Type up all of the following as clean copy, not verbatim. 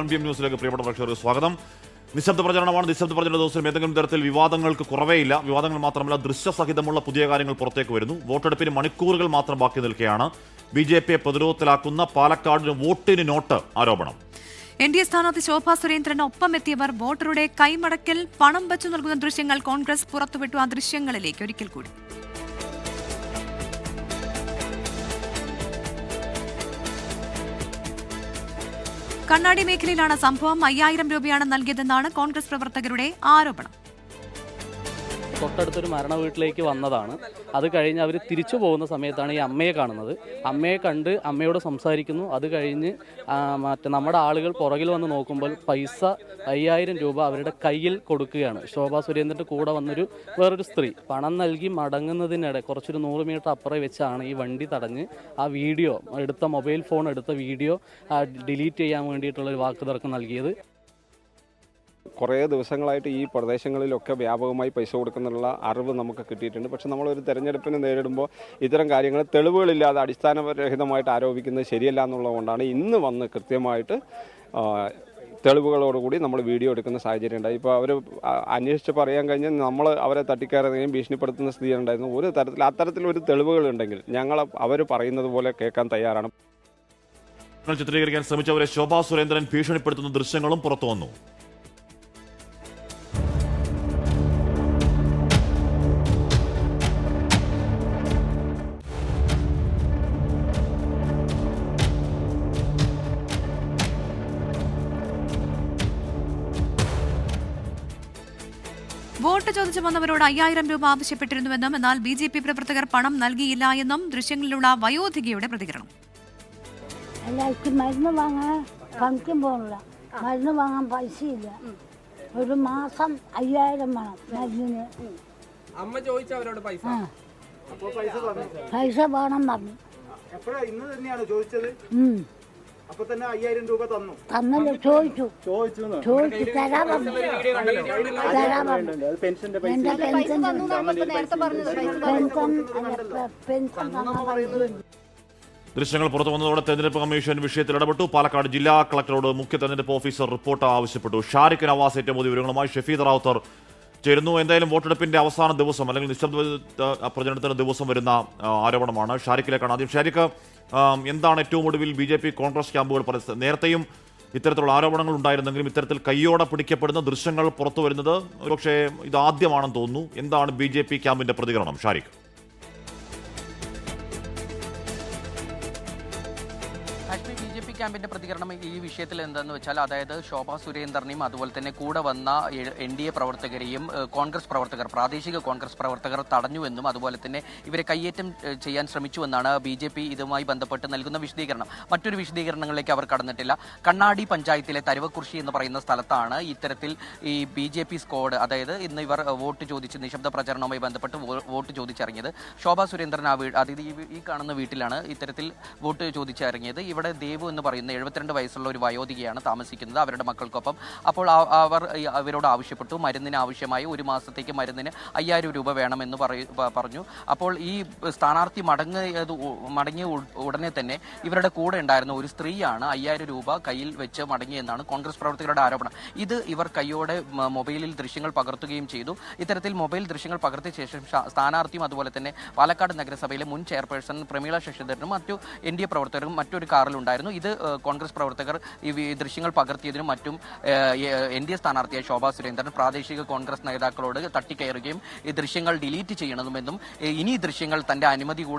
1PM ന്യൂസിലേക്ക് പ്രിയപ്പെട്ട പ്രേക്ഷകർക്ക് സ്വാഗതം. നിശബ്ദ പ്രചരണമാണ്. നിശബ്ദ പ്രചരണ ദിവസം ഏതെങ്കിലും തരത്തിൽ വിവാദങ്ങൾക്ക് കുറവേയില്ല. വിവാദങ്ങൾ മാത്രമല്ല, ദൃശ്യസഹിതമുള്ള പുതിയ കാര്യങ്ങൾ പുറത്തേക്ക് വരുന്നു. വോട്ടെടുപ്പിന് മണിക്കൂറുകൾ മാത്രം ബാക്കി നിൽക്കെയാണ് BJPയെ പ്രതിരോധത്തിലാക്കുന്ന പാലക്കാടിന് വോട്ടിന് നോട്ട് ആരോപണം. NDA സ്ഥാനാർത്ഥി ശോഭാ സുരേന്ദ്രന് ഒപ്പമെത്തിയവർ വോട്ടറുടെ കൈമടക്കൽ പണം വച്ചു നൽകുന്ന ദൃശ്യങ്ങൾ കോൺഗ്രസ് പുറത്തുവിട്ടു. ആ ദൃശ്യങ്ങളിലേക്ക് ഒരിക്കൽ കൂടി. കണ്ണാടി മേഖലയിലാണ് സംഭവം. 5000 രൂപയാണ് നൽകിയതെന്നാണ് കോൺഗ്രസ് പ്രവർത്തകരുടെ ആരോപണം. തൊട്ടടുത്തൊരു മരണ വീട്ടിലേക്ക് വന്നതാണ്. അത് കഴിഞ്ഞ് അവർ തിരിച്ചു പോകുന്ന സമയത്താണ് ഈ അമ്മയെ കാണുന്നത്. അമ്മയെ കണ്ട് അമ്മയോട് സംസാരിക്കുന്നു. അത് കഴിഞ്ഞ് നമ്മുടെ ആളുകൾ പുറകിൽ വന്ന് നോക്കുമ്പോൾ പൈസ 5000 രൂപ അവരുടെ കയ്യിൽ കൊടുക്കുകയാണ്. ശോഭാ സുരേന്ദ്രൻ്റെ കൂടെ വന്നൊരു വേറൊരു സ്ത്രീ പണം നൽകി മടങ്ങുന്നതിനിടെ കുറച്ചൊരു 100 മീറ്റർ അപ്പുറം വെച്ചാണ് ഈ വണ്ടി തടഞ്ഞ് ആ വീഡിയോ എടുത്ത മൊബൈൽ ഫോൺ എടുത്ത വീഡിയോ ഡിലീറ്റ് ചെയ്യാൻ വേണ്ടിയിട്ടുള്ളൊരു വാക്കുതർക്കം നൽകിയത്. കുറേ ദിവസങ്ങളായിട്ട് ഈ പ്രദേശങ്ങളിലൊക്കെ വ്യാപകമായി പൈസ കൊടുക്കുന്നുള്ള അറിവ് നമുക്ക് കിട്ടിയിട്ടുണ്ട്. പക്ഷെ നമ്മളൊരു തെരഞ്ഞെടുപ്പിനെ നേരിടുമ്പോൾ ഇത്തരം കാര്യങ്ങൾ തെളിവുകളില്ലാതെ അടിസ്ഥാനരഹിതമായിട്ട് ആരോപിക്കുന്നത് ശരിയല്ല എന്നുള്ളതുകൊണ്ടാണ് ഇന്ന് വന്ന് കൃത്യമായിട്ട് തെളിവുകളോടുകൂടി നമ്മൾ വീഡിയോ എടുക്കുന്ന സാഹചര്യം ഉണ്ടായി. ഇപ്പോൾ അവർ അന്വേഷിച്ച് പറയാൻ കഴിഞ്ഞ് നമ്മൾ അവരെ തട്ടിക്കയറുകയും ഭീഷണിപ്പെടുത്തുന്ന സ്ഥിതി ഉണ്ടായിരുന്നു. ഒരു തരത്തിൽ അത്തരത്തിലൊരു തെളിവുകളുണ്ടെങ്കിൽ ഞങ്ങൾ അവർ പറയുന്നത് പോലെ കേൾക്കാൻ തയ്യാറാണ്. ചിത്രീകരിക്കാൻ ശ്രമിച്ചവരെ ശോഭാ സുരേന്ദ്രൻ ഭീഷണിപ്പെടുത്തുന്ന ദൃശ്യങ്ങളും പുറത്തു വന്നു. വോട്ട് ചോദിച്ചു വന്നവരോട് 5000 രൂപ ആവശ്യപ്പെട്ടിരുന്നുവെന്നും എന്നാൽ BJP പ്രവർത്തകർ പണം നൽകിയില്ല എന്നും ദൃശ്യങ്ങളിലുള്ള വയോധികയുടെ പ്രതികരണം. മരുന്ന് വാങ്ങാൻ പണിക്കും പോകണില്ല, മരുന്ന് വാങ്ങാൻ പൈസയില്ല, ഒരു മാസം 5000 വേണം മരുന്നിന്. അമ്മ ചോദിച്ചു അവരോട് പൈസ വേണം പറഞ്ഞു. ഇന്ന് തന്നെയാണ് ചോദിച്ചത്. അപ്പൊ തന്നെ 5000 രൂപ തന്നു. തന്നല്ലോ, ചോദിച്ചു തരാൻ പറഞ്ഞു. ദൃശ്യങ്ങൾ പുറത്തു വന്നതോടെ തെരഞ്ഞെടുപ്പ് കമ്മീഷൻ വിഷയത്തിൽ ഇടപെട്ടു. പാലക്കാട് ജില്ലാ കളക്ടറോട് മുഖ്യ തെരഞ്ഞെടുപ്പ് ഓഫീസർ റിപ്പോർട്ട് ആവശ്യപ്പെട്ടു. ഷാരിഖ് നവാസ് ഏറ്റവും പുതിയ വിവരങ്ങളുമായി ഷഫീദ് റാവുത്തർ ചേരുന്നു. എന്തായാലും വോട്ടെടുപ്പിന്റെ അവസാന ദിവസം അല്ലെങ്കിൽ നിശബ്ദ പ്രചരണത്തിന് ദിവസം വരുന്ന ആരോപണമാണ്. ഷാരിഖിലേക്കാണ് ആദ്യം. ഷാരിഖ്, എന്താണ് ഏറ്റവും ഒടുവിൽ BJP കോൺഗ്രസ് ക്യാമ്പുകൾ പറയുന്നത്? നേരത്തെയും ഇത്തരത്തിലുള്ള ആരോപണങ്ങൾ ഉണ്ടായിരുന്നെങ്കിലും ഇത്തരത്തിൽ കയ്യോടെ പിടിക്കപ്പെടുന്ന ദൃശ്യങ്ങൾ പുറത്തു വരുന്നത് ഒരുപക്ഷെ ഇതാദ്യമാണെന്ന് തോന്നുന്നു. എന്താണ് BJP ക്യാമ്പിന്റെ പ്രതികരണം, ഷാരിഖ്? BJP ക്യാമ്പിന്റെ പ്രതികരണം ഈ വിഷയത്തിൽ എന്താണെന്ന് വെച്ചാൽ, അതായത് ശോഭാ സുരേന്ദ്രനെയും അതുപോലെ തന്നെ കൂടെ വന്ന NDA പ്രവർത്തകരെയും കോൺഗ്രസ് പ്രവർത്തകർ, പ്രാദേശിക കോൺഗ്രസ് പ്രവർത്തകർ തടഞ്ഞുവെന്നും അതുപോലെ തന്നെ ഇവരെ കയ്യേറ്റം ചെയ്യാൻ ശ്രമിച്ചുവെന്നാണ് BJP ഇതുമായി ബന്ധപ്പെട്ട് നൽകുന്ന വിശദീകരണം. മറ്റൊരു വിശദീകരണങ്ങളിലേക്ക് അവർ കടന്നിട്ടില്ല. കണ്ണാടി പഞ്ചായത്തിലെ തരുവക്കുറിശി എന്ന് പറയുന്ന സ്ഥലത്താണ് ഇത്തരത്തിൽ ഈ BJP സ്ക്വാഡ്, അതായത് ഇന്ന് ഇവർ വോട്ട് ചോദിച്ച് നിശബ്ദ പ്രചരണവുമായി ബന്ധപ്പെട്ട് വോട്ട് ചോദിച്ചിറങ്ങിയത്. ശോഭാ സുരേന്ദ്രൻ അതായത് ഈ കാണുന്ന വീട്ടിലാണ് ഇത്തരത്തിൽ വോട്ട് ചോദിച്ചിറങ്ങിയത്. ഇവിടെ ദേവു എന്ന് പറയുന്ന 72 വയസ്സുള്ള ഒരു വയോധികയാണ് താമസിക്കുന്നത്, അവരുടെ മക്കൾക്കൊപ്പം. അപ്പോൾ അവർ അവരോട് ആവശ്യപ്പെട്ടു മരുന്നിന് ആവശ്യമായി ഒരു മാസത്തേക്ക് മരുന്നിന് 5000 രൂപ വേണമെന്ന് പറഞ്ഞു. അപ്പോൾ ഈ സ്ഥാനാർത്ഥി മടങ്ങിയ ഉടനെ തന്നെ ഇവരുടെ കൂടെ ഉണ്ടായിരുന്ന ഒരു സ്ത്രീയാണ് 5000 രൂപ കയ്യിൽ വെച്ച് മടങ്ങിയെന്നാണ് കോൺഗ്രസ് പ്രവർത്തകരുടെ ആരോപണം. ഇത് ഇവർ കൈയോടെ മൊബൈലിൽ ദൃശ്യങ്ങൾ പകർത്തുകയും ചെയ്തു. ഇത്തരത്തിൽ മൊബൈൽ ദൃശ്യങ്ങൾ പകർത്തിയ ശേഷം സ്ഥാനാർത്ഥിയും അതുപോലെ തന്നെ പാലക്കാട് നഗരസഭയിലെ മുൻ ചെയർപേഴ്സൺ പ്രമീള ശശിധരനും മറ്റു NDA പ്രവർത്തകരും മറ്റൊരു കാറിലുണ്ടായിരുന്നു. ഇത് കോൺഗ്രസ് പ്രവർത്തകർ ഈ ദൃശ്യങ്ങൾ പകർത്തിയതിനും മറ്റും NDA സ്ഥാനാർത്ഥിയായ ശോഭാ സുരേന്ദ്രൻ പ്രാദേശിക കോൺഗ്രസ് നേതാക്കളോട് തട്ടിക്കയറുകയും ഈ ദൃശ്യങ്ങൾ ഡിലീറ്റ് ചെയ്യണമെന്നും ഇനി ദൃശ്യങ്ങൾ തന്റെ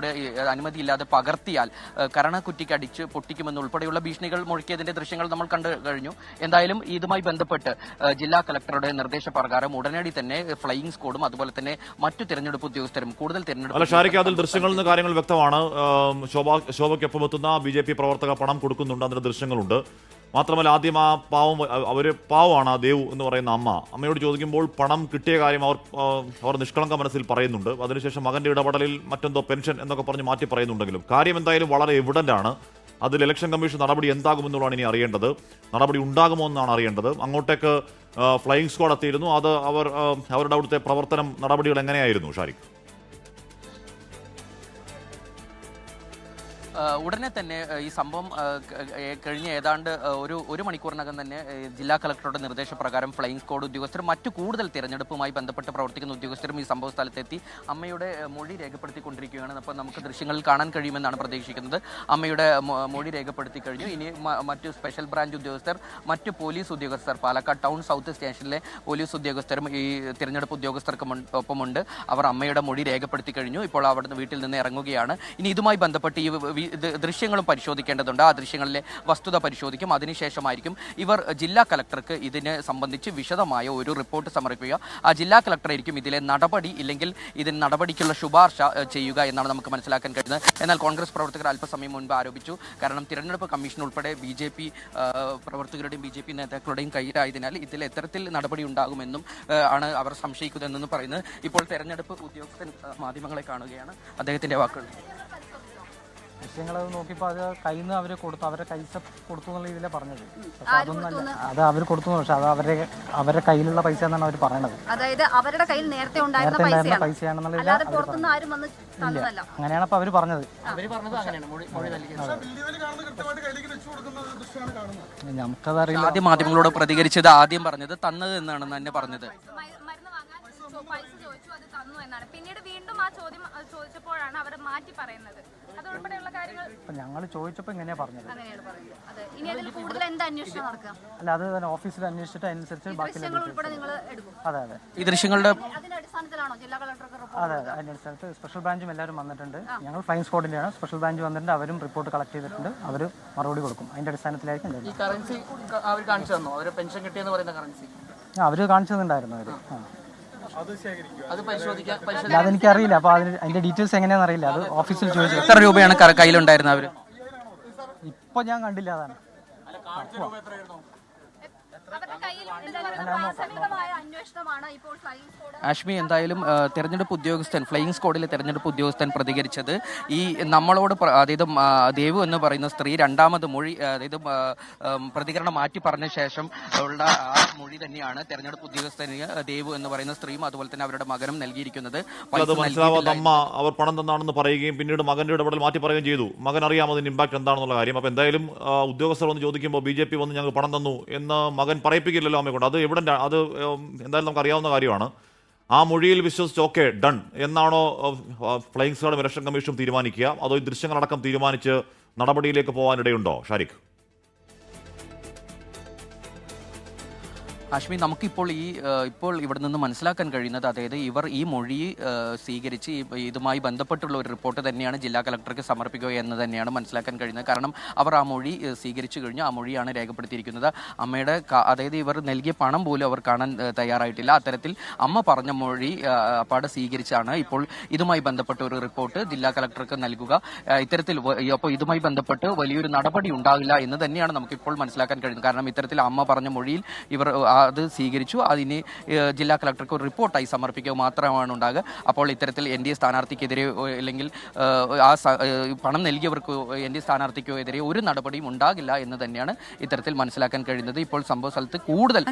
അനുമതിയില്ലാതെ പകർത്തിയാൽ കരണക്കുറ്റിക്ക് അടിച്ച് പൊട്ടിക്കുമെന്ന് ഉൾപ്പെടെയുള്ള ഭീഷണികൾ മുഴക്കിയതിന്റെ ദൃശ്യങ്ങൾ നമ്മൾ കണ്ടു കഴിഞ്ഞു. എന്തായാലും ഇതുമായി ബന്ധപ്പെട്ട് ജില്ലാ കളക്ടറുടെ നിർദ്ദേശപ്രകാരം ഉടനടി തന്നെ ഫ്ലൈയിങ് സ്ക്വാഡും അതുപോലെ തന്നെ മറ്റു തെരഞ്ഞെടുപ്പ് ഉദ്യോഗസ്ഥരും കൂടുതൽ അതിൽ ദൃശ്യങ്ങളിൽ നിന്ന് കാര്യങ്ങൾ വ്യക്തമാണ്. ശോഭയ്ക്കൊപ്പം എത്തുന്ന BJP പ്രവർത്തക പണം കൊടുക്കുന്നുണ്ട്, അതിന്റെ ദൃശ്യങ്ങളുണ്ട്. മാത്രമല്ല, ആദ്യം ആ പാവമാണ് ആ ദേവു എന്ന് പറയുന്ന അമ്മയോട് ചോദിക്കുമ്പോൾ പണം കിട്ടിയ കാര്യം അവർ നിഷ്കളങ്ക മനസ്സിൽ പറയുന്നുണ്ട്. അതിനുശേഷം മകന്റെ ഇടപെടലിൽ മറ്റെന്തോ പെൻഷൻ എന്നൊക്കെ പറഞ്ഞ് മാറ്റി പറയുന്നുണ്ടെങ്കിലും കാര്യം എന്തായാലും വളരെ എവിഡന്റ് ആണ്. അതിൽ ഇലക്ഷൻ കമ്മീഷൻ നടപടി എന്താകുമെന്നുള്ളതാണ് ഇനി അറിയേണ്ടത്. നടപടി ഉണ്ടാകുമോ എന്നാണ് അറിയേണ്ടത്. അങ്ങോട്ടേക്ക് ഫ്ലൈയിങ് സ്ക്വാഡ് എത്തിയിരുന്നു. അത് അവരുടെ അവിടുത്തെ പ്രവർത്തനം നടപടികൾ എങ്ങനെയായിരുന്നു, ഷാരിഖ്? ഉടനെ തന്നെ ഈ സംഭവം കഴിഞ്ഞ ഏതാണ്ട് ഒരു മണിക്കൂറിനകം തന്നെ ജില്ലാ കളക്ടറുടെ നിർദ്ദേശപ്രകാരം ഫ്ലൈയിങ് സ്ക്വാഡ് ഉദ്യോഗസ്ഥർ മറ്റു കൂടുതൽ തിരഞ്ഞെടുപ്പുമായി ബന്ധപ്പെട്ട് പ്രവർത്തിക്കുന്ന ഉദ്യോഗസ്ഥരും ഈ സംഭവ സ്ഥലത്തെത്തി അമ്മയുടെ മൊഴി രേഖപ്പെടുത്തിക്കൊണ്ടിരിക്കുകയാണ്. അപ്പോൾ നമുക്ക് ദൃശ്യങ്ങളിൽ കാണാൻ കഴിയുമെന്നാണ് പ്രതീക്ഷിക്കുന്നത്. അമ്മയുടെ മൊഴി രേഖപ്പെടുത്തി കഴിഞ്ഞു. ഇനി മറ്റു സ്പെഷ്യൽ ബ്രാഞ്ച് ഉദ്യോഗസ്ഥർ, മറ്റു പോലീസ് ഉദ്യോഗസ്ഥർ, പാലക്കാട് ടൗൺ സൗത്ത് സ്റ്റേഷനിലെ പോലീസ് ഉദ്യോഗസ്ഥരും ഈ തിരഞ്ഞെടുപ്പ് ഉദ്യോഗസ്ഥർക്കും ഒപ്പമുണ്ട്. അവർ അമ്മയുടെ മൊഴി രേഖപ്പെടുത്തി കഴിഞ്ഞു. ഇപ്പോൾ അവിടുന്ന് വീട്ടിൽ നിന്ന് ഇറങ്ങുകയാണ്. ഇനി ഇതുമായി ബന്ധപ്പെട്ട് ഈ ദൃശ്യങ്ങളും പരിശോധിക്കേണ്ടതുണ്ട്. ആ ദൃശ്യങ്ങളിലെ വസ്തുത പരിശോധിക്കും. അതിനുശേഷമായിരിക്കും ഇവർ ജില്ലാ കളക്ടർക്ക് ഇതിനെ സംബന്ധിച്ച് വിശദമായ ഒരു റിപ്പോർട്ട് സമർപ്പിക്കുക. ആ ജില്ലാ കളക്ടറായിരിക്കും ഇതിലെ നടപടി ഇല്ലെങ്കിൽ ഇതിന് നടപടിക്കുള്ള ശുപാർശ ചെയ്യുക എന്നാണ് നമുക്ക് മനസ്സിലാക്കാൻ കഴിയുന്നത്. എന്നാൽ കോൺഗ്രസ് പ്രവർത്തകർ അല്പസമയം മുൻപ് ആരോപിച്ചു, കാരണം തിരഞ്ഞെടുപ്പ് കമ്മീഷൻ ഉൾപ്പെടെ BJP പ്രവർത്തകരുടെയും BJP നേതാക്കളുടെയും കയ്യിലായതിനാൽ ഇതിൽ എത്തരത്തിൽ നടപടി ഉണ്ടാകുമെന്നും ആണ് അവർ സംശയിക്കുന്നതെന്ന് പറയുന്നത്. ഇപ്പോൾ തെരഞ്ഞെടുപ്പ് ഉദ്യോഗസ്ഥൻ മാധ്യമങ്ങളെ കാണുകയാണ്. അദ്ദേഹത്തിന്റെ വാക്കുകൾ. ദൃശ്യങ്ങൾ നോക്കിയപ്പോൾ അത് കയ്യിൽ നിന്ന് അവർ കൊടുത്തു, അവരുടെ പൈസ കൊടുത്തു എന്നുള്ള രീതിയിലാണ് പറഞ്ഞത്. പക്ഷെ അതൊന്നല്ല, അത് അവർ കൊടുത്തു, പക്ഷെ അത് അവരുടെ കയ്യിലുള്ള പൈസ എന്നാണ് അവർ പറയണത്. അതായത് അവരുടെ കയ്യിൽ നേരത്തെ ഉണ്ടായിരുന്ന പൈസയാണെന്നുള്ള അങ്ങനെയാണ് അപ്പൊ അവര് പറഞ്ഞത്. നമുക്കതറിയില്ല. ആദ്യം മാധ്യമങ്ങളോട് പ്രതികരിച്ചത് ആദ്യം പറഞ്ഞത് തന്നത് എന്നാണ് തന്നെ പറഞ്ഞത്. പൈസ ചോദിച്ചു, അത് തന്നു എന്നാണ്. പിന്നീട് വീണ്ടും ആ ചോദ്യം ചോദിച്ചപ്പോഴാണ് അവർ മാറ്റി പറയുന്നത്. അതുൾപ്പെടെയുള്ള കാര്യങ്ങൾ ഞങ്ങൾ ചോദിച്ചപ്പോൾ ഇങ്ങനെയാ പറഞ്ഞത്. ഇനി അതിൽ കൂടുതൽ എന്താ അന്വേഷണം നടക്കുക? അല്ല, അത് ഓഫീസിൽ അന്വേഷിച്ചിട്ട് അനുസരിച്ച് ബാക്കി അതെ അതെ ഈ ദൃശ്യങ്ങളുടെ അതിന്റെ അടിസ്ഥാനത്തിലാണോ ജില്ലാ കളക്ടർക്ക്? അതെ, അതിന്റെ അടിസ്ഥാനത്തിൽ സ്പെഷ്യൽ ബ്രാഞ്ചും എല്ലാവരും വന്നിട്ടുണ്ട്. ഞങ്ങൾ ഫ്ലൈയിങ് സ്ക്വാഡിന്റെയാണ്. സ്പെഷ്യൽ ബ്രാഞ്ച് വന്നിട്ടുണ്ട്. അവരും റിപ്പോർട്ട് കളക്ട് ചെയ്തിട്ടുണ്ട്. അവർ മറുപടി കൊടുക്കും. അതിന്റെ അടിസ്ഥാനത്തിലായിരിക്കും ഈ കറൻസി അവർ കാണിച്ചു തന്നോ? അവർ പെൻഷൻ കിട്ടിയെന്ന് പറയുന്ന കറൻസി അവർ കാണിച്ചതുണ്ടായിരുന്നു. അവർ അത് പരിശോധിക്കാൻ അതെനിക്കറിയില്ല. അപ്പൊ അതിന്റെ ഡീറ്റെയിൽസ് എങ്ങനെയാണെന്ന് അറിയില്ല. അത് ഓഫീസിൽ ചോദിച്ചു. എത്ര രൂപയാണ് കയ്യിലുണ്ടായിരുന്നത്? അവർ ഇപ്പൊ ഞാൻ കണ്ടില്ല. അതാണ് ആഷ്മി, എന്തായാലും തെരഞ്ഞെടുപ്പ് ഉദ്യോഗസ്ഥൻ, ഫ്ലൈയിങ് സ്ക്വാഡിലെ തെരഞ്ഞെടുപ്പ് ഉദ്യോഗസ്ഥൻ പ്രതികരിച്ചത് ഈ നമ്മളോട്, അതായത് ദേവു എന്ന് പറയുന്ന സ്ത്രീ രണ്ടാമത് മൊഴി, അതായത് പ്രതികരണം മാറ്റി പറഞ്ഞ ശേഷം ഉള്ള ആ മൊഴി തന്നെയാണ് തെരഞ്ഞെടുപ്പ് ഉദ്യോഗസ്ഥന് ദേവു എന്ന് പറയുന്ന സ്ത്രീയും അതുപോലെ തന്നെ അവരുടെ മകനും നൽകിയിരിക്കുന്നത്. അമ്മ അവർ പണം തന്നാണെന്ന് പറയുകയും പിന്നീട് മകന്റെ ഇടപെടൽ മാറ്റി പറയുകയും ചെയ്തു. മകൻ അറിയാം അതിന് ഇമ്പാക്ട് എന്താണെന്നുള്ള കാര്യം. അപ്പൊ എന്തായാലും ഉദ്യോഗസ്ഥർ വന്ന് ചോദിക്കുമ്പോൾ BJP വന്ന് ഞങ്ങൾ പണം തന്നു എന്ന് മകൻ പറയിപ്പിക്കില്ലല്ലോ അമ്മയെ കൊണ്ട്. അത് എവിടൻ്റെ അത് എന്തായാലും നമുക്ക് അറിയാവുന്ന കാര്യമാണ്. ആ മൊഴിയിൽ വിശ്വസിച്ച് ഓക്കെ ഡൺ എന്നാണോ ഫ്ലൈയിങ് സ്ക്വാഡും ഇലക്ഷൻ കമ്മീഷനും തീരുമാനിക്കുക? അതോ ഈ ദൃശ്യങ്ങളടക്കം തീരുമാനിച്ച് നടപടിയിലേക്ക് പോകാനിടയുണ്ടോ ഷാരിഖ്? ആഷ്മി, നമുക്കിപ്പോൾ ഇപ്പോൾ ഇവിടെ നിന്ന് മനസ്സിലാക്കാൻ കഴിയുന്നത്, അതായത് ഇവർ ഈ മൊഴി സ്വീകരിച്ച് ഇതുമായി ബന്ധപ്പെട്ടുള്ള ഒരു റിപ്പോർട്ട് തന്നെയാണ് ജില്ലാ കളക്ടർക്ക് സമർപ്പിക്കുക എന്ന് തന്നെയാണ് മനസ്സിലാക്കാൻ കഴിയുന്നത്. കാരണം അവർ ആ മൊഴി സ്വീകരിച്ചു കഴിഞ്ഞു. ആ മൊഴിയാണ് രേഖപ്പെടുത്തിയിരിക്കുന്നത്. അമ്മയുടെ, അതായത് ഇവർ നൽകിയ പണം പോലും അവർ കാണാൻ തയ്യാറായിട്ടില്ല. അത്തരത്തിൽ അമ്മ പറഞ്ഞ മൊഴി അപ്പാടെ സ്വീകരിച്ചാണ് ഇപ്പോൾ ഇതുമായി ബന്ധപ്പെട്ട ഒരു റിപ്പോർട്ട് ജില്ലാ കളക്ടർക്ക് നൽകുക. ഇത്തരത്തിൽ അപ്പോൾ ഇതുമായി ബന്ധപ്പെട്ട് വലിയൊരു നടപടി ഉണ്ടാകില്ല എന്ന് തന്നെയാണ് നമുക്കിപ്പോൾ മനസ്സിലാക്കാൻ കഴിയുന്നത്. കാരണം ഇത്തരത്തിൽ അമ്മ പറഞ്ഞ മൊഴിയിൽ ഇവർ അത് സ്വീകരിച്ചു. അതിന് ജില്ലാ കളക്ടർക്ക് ഒരു റിപ്പോർട്ടായി സമർപ്പിക്കുക മാത്രമാണ് ഉണ്ടാകുക. അപ്പോൾ ഇത്തരത്തിൽ NDA സ്ഥാനാർത്ഥിക്കെതിരെ അല്ലെങ്കിൽ ആ പണം നൽകിയവർക്ക് NDA സ്ഥാനാർത്ഥിക്കോ എതിരെ ഒരു നടപടിയും ഉണ്ടാകില്ല എന്ന് തന്നെയാണ് ഇത്തരത്തിൽ മനസ്സിലാക്കാൻ കഴിയുന്നത്. ഇപ്പോൾ സംഭവ സ്ഥലത്ത് കൂടുതൽ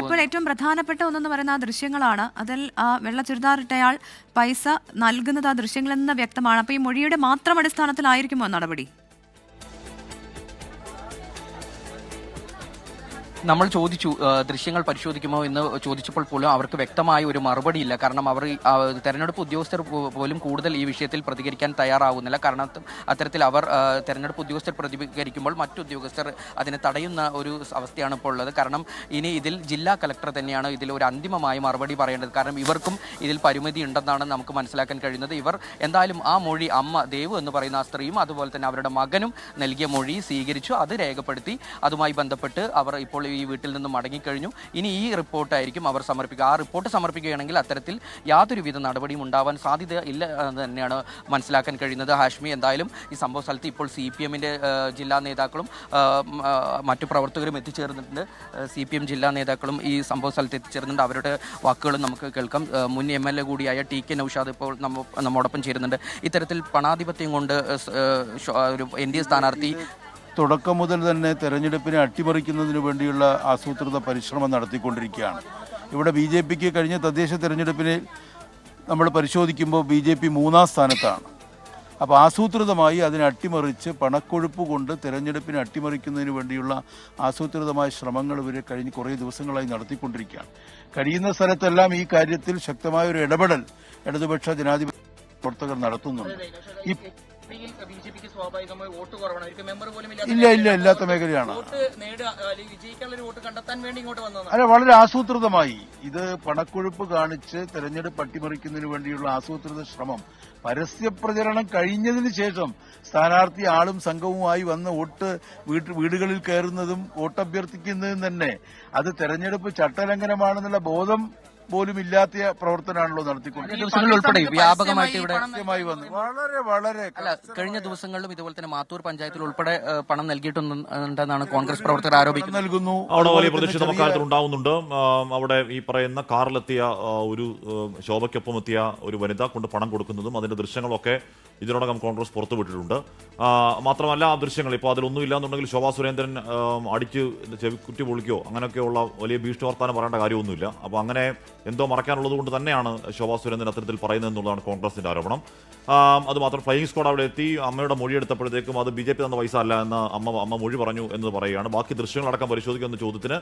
ഇപ്പോൾ ഏറ്റവും പ്രധാനപ്പെട്ട ഒന്നെന്ന് പറയുന്ന ആ ദൃശ്യങ്ങളാണ്. അതിൽ ആ വെള്ള ചുരിദാറിട്ടയാൾ പൈസ നൽകുന്നത് ആ ദൃശ്യങ്ങളിൽ നിന്ന് വ്യക്തമാണ്. അപ്പൊ ഈ മൊഴിയുടെ മാത്രം അടിസ്ഥാനത്തിലായിരിക്കുമോ നടപടി? നമ്മൾ ചോദിച്ചു ദൃശ്യങ്ങൾ പരിശോധിക്കുമോ എന്ന് ചോദിച്ചപ്പോൾ പോലും അവർക്ക് വ്യക്തമായ ഒരു മറുപടിയില്ല. കാരണം അവർ തെരഞ്ഞെടുപ്പ് ഉദ്യോഗസ്ഥർ പോലും കൂടുതൽ ഈ വിഷയത്തിൽ പ്രതികരിക്കാൻ തയ്യാറാവുന്നില്ല. കാരണം അത്തരത്തിൽ അവർ തെരഞ്ഞെടുപ്പ് ഉദ്യോഗസ്ഥർ പ്രതികരിക്കുമ്പോൾ മറ്റുദ്യോഗസ്ഥർ അതിനെ തടയുന്ന ഒരു അവസ്ഥയാണ് ഇപ്പോൾ ഉള്ളത്. കാരണം ഇനി ഇതിൽ ജില്ലാ കളക്ടർ തന്നെയാണ് ഇതിൽ ഒരു അന്തിമമായ മറുപടി പറയേണ്ടത്. കാരണം ഇവർക്കും ഇതിൽ പരിമിതി ഉണ്ടെന്നാണ് നമുക്ക് മനസ്സിലാക്കാൻ കഴിയുന്നത്. ഇവർ എന്തായാലും ആ മൊഴി അമ്മ ദേവു എന്ന് പറയുന്ന ആ സ്ത്രീയും അതുപോലെ തന്നെ അവരുടെ മകനും നൽകിയ മൊഴി സ്വീകരിച്ചു. അത് രേഖപ്പെടുത്തി അതുമായി ബന്ധപ്പെട്ട് അവർ ഇപ്പോൾ ഈ വീട്ടിൽ നിന്ന് മടങ്ങിക്കഴിഞ്ഞു. ഇനി ഈ റിപ്പോർട്ടായിരിക്കും അവർ സമർപ്പിക്കുക. ആ റിപ്പോർട്ട് സമർപ്പിക്കുകയാണെങ്കിൽ അത്തരത്തിൽ യാതൊരുവിധ നടപടിയും ഉണ്ടാവാൻ സാധ്യത ഇല്ല എന്ന് തന്നെയാണ് മനസ്സിലാക്കാൻ കഴിയുന്നത്. ഹാഷ്മി, എന്തായാലും ഈ സംഭവ സ്ഥലത്ത് ഇപ്പോൾ CPM-ന്റെ ജില്ലാ നേതാക്കളും മറ്റു പ്രവർത്തകരും എത്തിച്ചേർന്നിട്ടുണ്ട്. CPM ജില്ലാ നേതാക്കളും ഈ സംഭവ സ്ഥലത്ത് എത്തിച്ചേർന്നുണ്ട്. അവരുടെ വാക്കുകളും നമുക്ക് കേൾക്കാം. മുൻ MLA കൂടിയായ TK നൌഷാദ് ഇപ്പോൾ നമ്മോടൊപ്പം ചേരുന്നുണ്ട്. ഇത്തരത്തിൽ പണാധിപത്യം കൊണ്ട് ഒരു NDA സ്ഥാനാർത്ഥി തുടക്കം മുതൽ തന്നെ തെരഞ്ഞെടുപ്പിനെ അട്ടിമറിക്കുന്നതിന് വേണ്ടിയുള്ള ആസൂത്രിത പരിശ്രമം നടത്തിക്കൊണ്ടിരിക്കുകയാണ്. ഇവിടെ BJPക്ക് കഴിഞ്ഞ തദ്ദേശ തെരഞ്ഞെടുപ്പിനെ നമ്മൾ പരിശോധിക്കുമ്പോൾ BJP 3-ാം സ്ഥാനത്താണ്. അപ്പോൾ ആസൂത്രിതമായി അതിനെ അട്ടിമറിച്ച് പണക്കൊഴുപ്പ് കൊണ്ട് തെരഞ്ഞെടുപ്പിനെ അട്ടിമറിക്കുന്നതിന് വേണ്ടിയുള്ള ആസൂത്രിതമായ ശ്രമങ്ങൾ ഇവർ കഴിഞ്ഞ് കുറേ ദിവസങ്ങളായി നടത്തിക്കൊണ്ടിരിക്കുകയാണ്. കഴിയുന്ന സ്ഥലത്തെല്ലാം ഈ കാര്യത്തിൽ ശക്തമായ ഒരു ഇടപെടൽ ഇടതുപക്ഷ ജനാധിപത്യ പ്രവർത്തകർ നടത്തുന്നുണ്ട്. ഇല്ല ഇല്ലാത്ത മേഖലയാണ്. അല്ല, വളരെ ആസൂത്രിതമായി ഇത് പണക്കൊഴുപ്പ് കാണിച്ച് തെരഞ്ഞെടുപ്പ് അട്ടിമറിക്കുന്നതിന് വേണ്ടിയുള്ള ആസൂത്രിത ശ്രമം പരസ്യപ്രചരണം കഴിഞ്ഞതിന് ശേഷം സ്ഥാനാർത്ഥി ആളും സംഘവുമായി വന്ന് വീടുകളിൽ കയറുന്നതും വോട്ടഭ്യർത്ഥിക്കുന്നതും തന്നെ അത് തെരഞ്ഞെടുപ്പ് ചട്ടലംഘനമാണെന്നുള്ള ബോധം പോലും ഇല്ലാത്ത പ്രവർത്തനമാണല്ലോ ഉൾപ്പെടെ വ്യാപകമായിട്ട് ഇവിടെ വന്നു. വളരെ കഴിഞ്ഞ ദിവസങ്ങളിലും ഇതുപോലെ തന്നെ മാത്തൂർ പഞ്ചായത്തിൽ ഉൾപ്പെടെ പണം നൽകിയിട്ടുണ്ടെന്നാണ് കോൺഗ്രസ് പ്രവർത്തകർ ആരോപിക്കുന്നത്. നൽകുന്നു. അവിടെ വലിയ പ്രതിഷേധം അക്കാര്യത്തിൽ ഉണ്ടാവുന്നുണ്ട്. അവിടെ ഈ പറയുന്ന കാറിലെത്തിയ ഒരു ശോഭയ്ക്കൊപ്പം എത്തിയ ഒരു വനിത കൊണ്ട് പണം കൊടുക്കുന്നതും അതിന്റെ ദൃശ്യങ്ങളൊക്കെ ഇതിനോടകം കോൺഗ്രസ് പുറത്തുവിട്ടിട്ടുണ്ട്. മാത്രമല്ല ആ ദൃശ്യങ്ങൾ ഇപ്പോൾ അതിലൊന്നും ഇല്ലാന്നുണ്ടെങ്കിൽ ശോഭാ സുരേന്ദ്രൻ അടിച്ച് ചെവിക്കുറ്റി പൊളിക്കോ അങ്ങനെയൊക്കെയുള്ള വലിയ ഭീഷണി വർത്താനം പറയേണ്ട കാര്യമൊന്നുമില്ല. അപ്പോൾ അങ്ങനെ എന്തോ മറക്കാനുള്ളത് കൊണ്ട് തന്നെയാണ് ശോഭാ സുരേന്ദ്രൻ അത്തരത്തിൽ പറയുന്നത് എന്നുള്ളതാണ് കോൺഗ്രസിന്റെ ആരോപണം. അതുമാത്രം ഫ്ലൈയിങ് സ്ക്വാഡ് അവിടെ എത്തി അമ്മയുടെ മൊഴി എടുത്തപ്പോഴത്തേക്കും അത് BJP തന്ന പൈസ അല്ല എന്ന് അമ്മ മൊഴി പറഞ്ഞു എന്ന് പറയുകയാണ്. ബാക്കി ദൃശ്യങ്ങളടക്കം പരിശോധിക്കുന്ന ചോദ്യത്തിന്